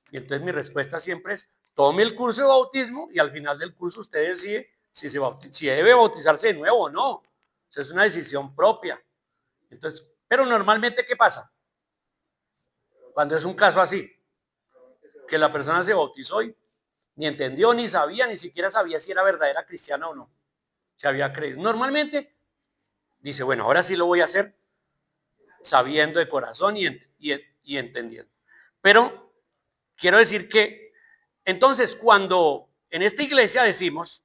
Y entonces mi respuesta siempre es, tome el curso de bautismo y al final del curso usted decide si debe bautizarse de nuevo o no. Eso es una decisión propia. Entonces, pero normalmente, ¿qué pasa? Cuando es un caso así, que la persona se bautizó y ni entendió, ni sabía, ni siquiera sabía si era verdadera cristiana o no. Se había creído. Normalmente dice, bueno, ahora sí lo voy a hacer sabiendo de corazón y entendiendo. Pero quiero decir que, entonces, cuando en esta iglesia decimos,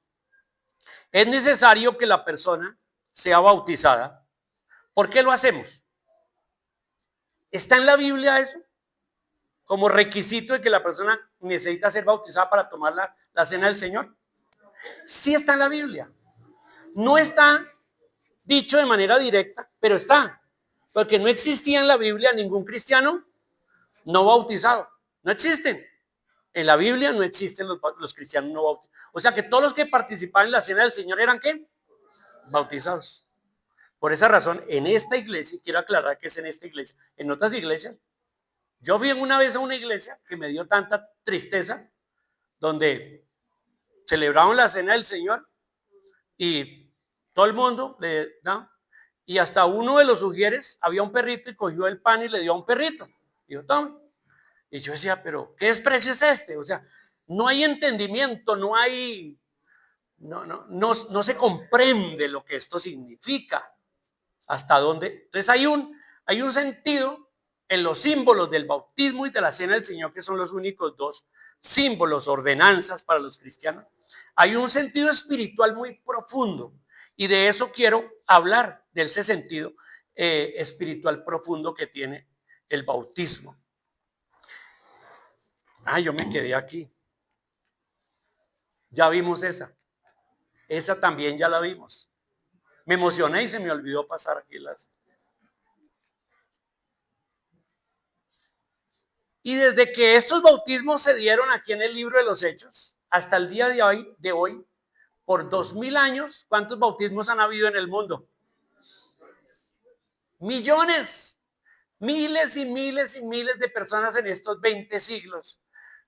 es necesario que la persona sea bautizada, ¿por qué lo hacemos? ¿Está en la Biblia eso? Como requisito de que la persona necesita ser bautizada para tomar la cena del Señor. Sí está en la Biblia. No está dicho de manera directa, pero está. Porque no existía en la Biblia ningún cristiano no bautizado. No existen. En la Biblia no existen los cristianos no bautizados. O sea que todos los que participaban en la cena del Señor eran ¿qué? Bautizados. Por esa razón, en esta iglesia, quiero aclarar que es en esta iglesia, en otras iglesias Yo fui una vez a una iglesia que me dio tanta tristeza, donde celebraron la cena del Señor y todo el mundo le da, y hasta uno de los sugieres había un perrito y cogió el pan y le dio a un perrito. Y yo, toma. Y yo decía, pero ¿qué desprecio es este? O sea, no hay entendimiento, no se comprende lo que esto significa. ¿Hasta dónde? Entonces hay un sentido en los símbolos del bautismo y de la cena del Señor, que son los únicos dos símbolos, ordenanzas para los cristianos. Hay un sentido espiritual muy profundo y de eso quiero hablar, de ese sentido espiritual profundo que tiene el bautismo. Yo me quedé aquí. Ya vimos esa. Esa también ya la vimos. Me emocioné y se me olvidó pasar aquí las. Y desde que estos bautismos se dieron aquí en el libro de los Hechos, hasta el día de hoy, por 2000 años, ¿cuántos bautismos han habido en el mundo? Millones, miles y miles y miles de personas en estos 20 siglos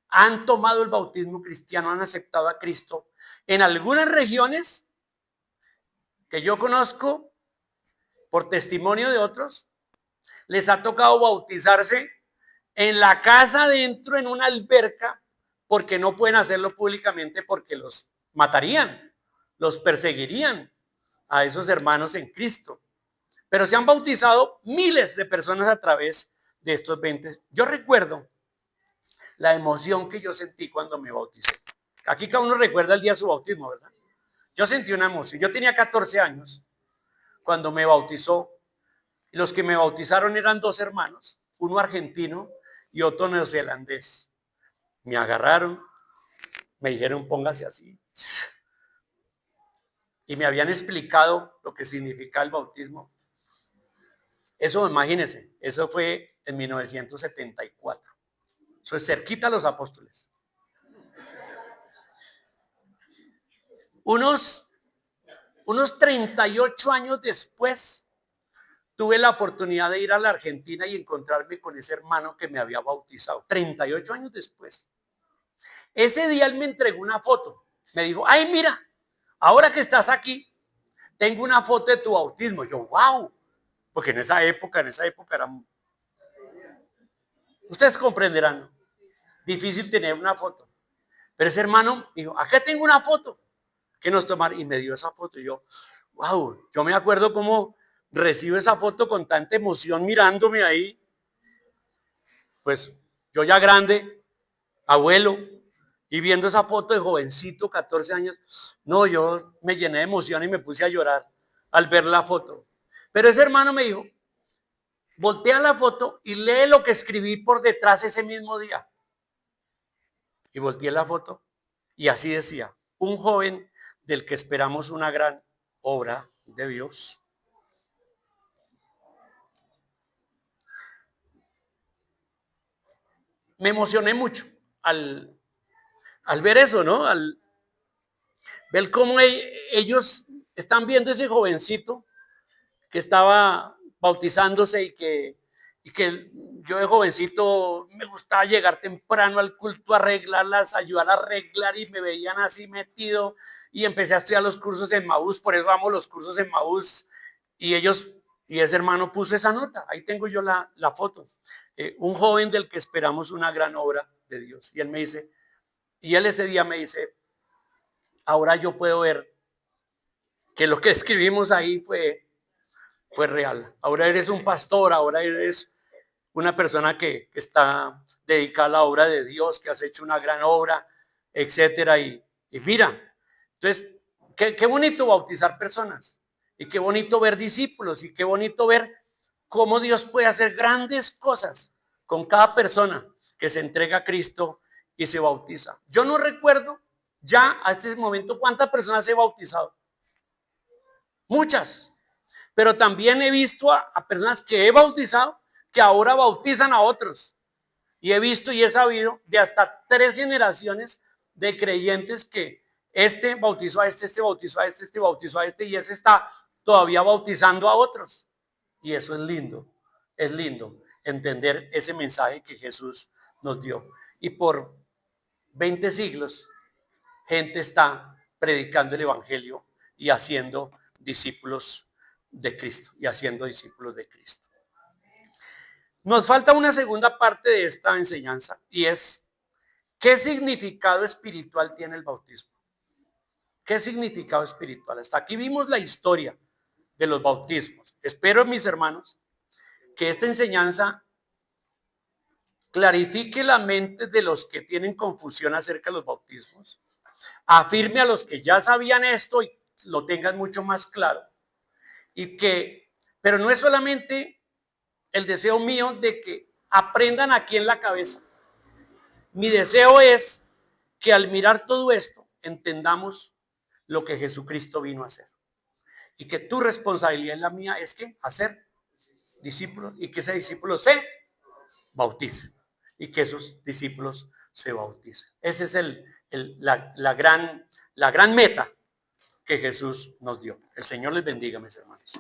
han tomado el bautismo cristiano, han aceptado a Cristo. En algunas regiones que yo conozco, por testimonio de otros, les ha tocado bautizarse en la casa adentro, en una alberca, porque no pueden hacerlo públicamente porque los matarían, los perseguirían a esos hermanos en Cristo. Pero se han bautizado miles de personas a través de estos 20. Yo recuerdo la emoción que yo sentí cuando me bauticé. Aquí cada uno recuerda el día de su bautismo, ¿verdad? Yo sentí una emoción. Yo tenía 14 años cuando me bautizó. Los que me bautizaron eran dos hermanos, uno argentino y otro neozelandés. Me agarraron, me dijeron póngase así. Y me habían explicado lo que significa el bautismo. Eso, imagínense, eso fue en 1974. Eso es cerquita a los apóstoles. Unos 38 años después, tuve la oportunidad de ir a la Argentina y encontrarme con ese hermano que me había bautizado. 38 años después. Ese día él me entregó una foto. Me dijo, ay, mira, ahora que estás aquí, tengo una foto de tu bautismo. Yo, wow, porque en esa época era, ustedes comprenderán, ¿no? Difícil tener una foto. Pero ese hermano dijo, acá tengo una foto que nos tomar, y me dio esa foto. Y yo, wow, yo me acuerdo cómo recibo esa foto con tanta emoción mirándome ahí. Pues yo ya grande, abuelo, y viendo esa foto de jovencito, 14 años, no, yo me llené de emoción y me puse a llorar al ver la foto. Pero ese hermano me dijo, voltea la foto y lee lo que escribí por detrás ese mismo día. Y volteé la foto y así decía, un joven del que esperamos una gran obra de Dios. Me emocioné mucho al ver eso, ¿no? Al ver cómo ellos están viendo ese jovencito que estaba bautizándose y que yo de jovencito me gustaba llegar temprano al culto, arreglarlas, ayudar a arreglar, y me veían así metido y empecé a estudiar los cursos en Maús. Por eso amo los cursos en Maús, y ese hermano puso esa nota, ahí tengo yo la foto, un joven del que esperamos una gran obra de Dios. Y él me dice, y él ese día me dice, ahora yo puedo ver que lo que escribimos ahí fue real. Ahora eres un pastor, ahora eres una persona que está dedicada a la obra de Dios, que has hecho una gran obra, etcétera. Y mira, entonces, qué bonito bautizar personas, y qué bonito ver discípulos, y qué bonito ver cómo Dios puede hacer grandes cosas con cada persona que se entrega a Cristo y se bautiza. Yo no recuerdo ya a este momento cuántas personas he bautizado. Muchas. Pero también he visto a personas que he bautizado que ahora bautizan a otros. Y he visto y he sabido de hasta 3 generaciones de creyentes que este bautizó a este bautizó a este bautizó a este, y ese está todavía bautizando a otros. Y eso es lindo, es lindo. entender ese mensaje que Jesús nos dio. Y por 20 siglos, gente está predicando el Evangelio y haciendo discípulos de Cristo, y haciendo discípulos de Cristo. Nos falta una segunda parte de esta enseñanza, y es: ¿qué significado espiritual tiene el bautismo? ¿Qué significado espiritual? Hasta aquí vimos la historia de los bautismos. Espero, mis hermanos, que esta enseñanza clarifique la mente de los que tienen confusión acerca de los bautismos, afirme a los que ya sabían esto y lo tengan mucho más claro, pero no es solamente el deseo mío de que aprendan aquí en la cabeza. Mi deseo es que al mirar todo esto entendamos lo que Jesucristo vino a hacer, y que tu responsabilidad y la mía es que hacer discípulos, y que ese discípulo se bautice, y que esos discípulos se bauticen. Esa es la gran meta que Jesús nos dio. El Señor les bendiga, mis hermanos.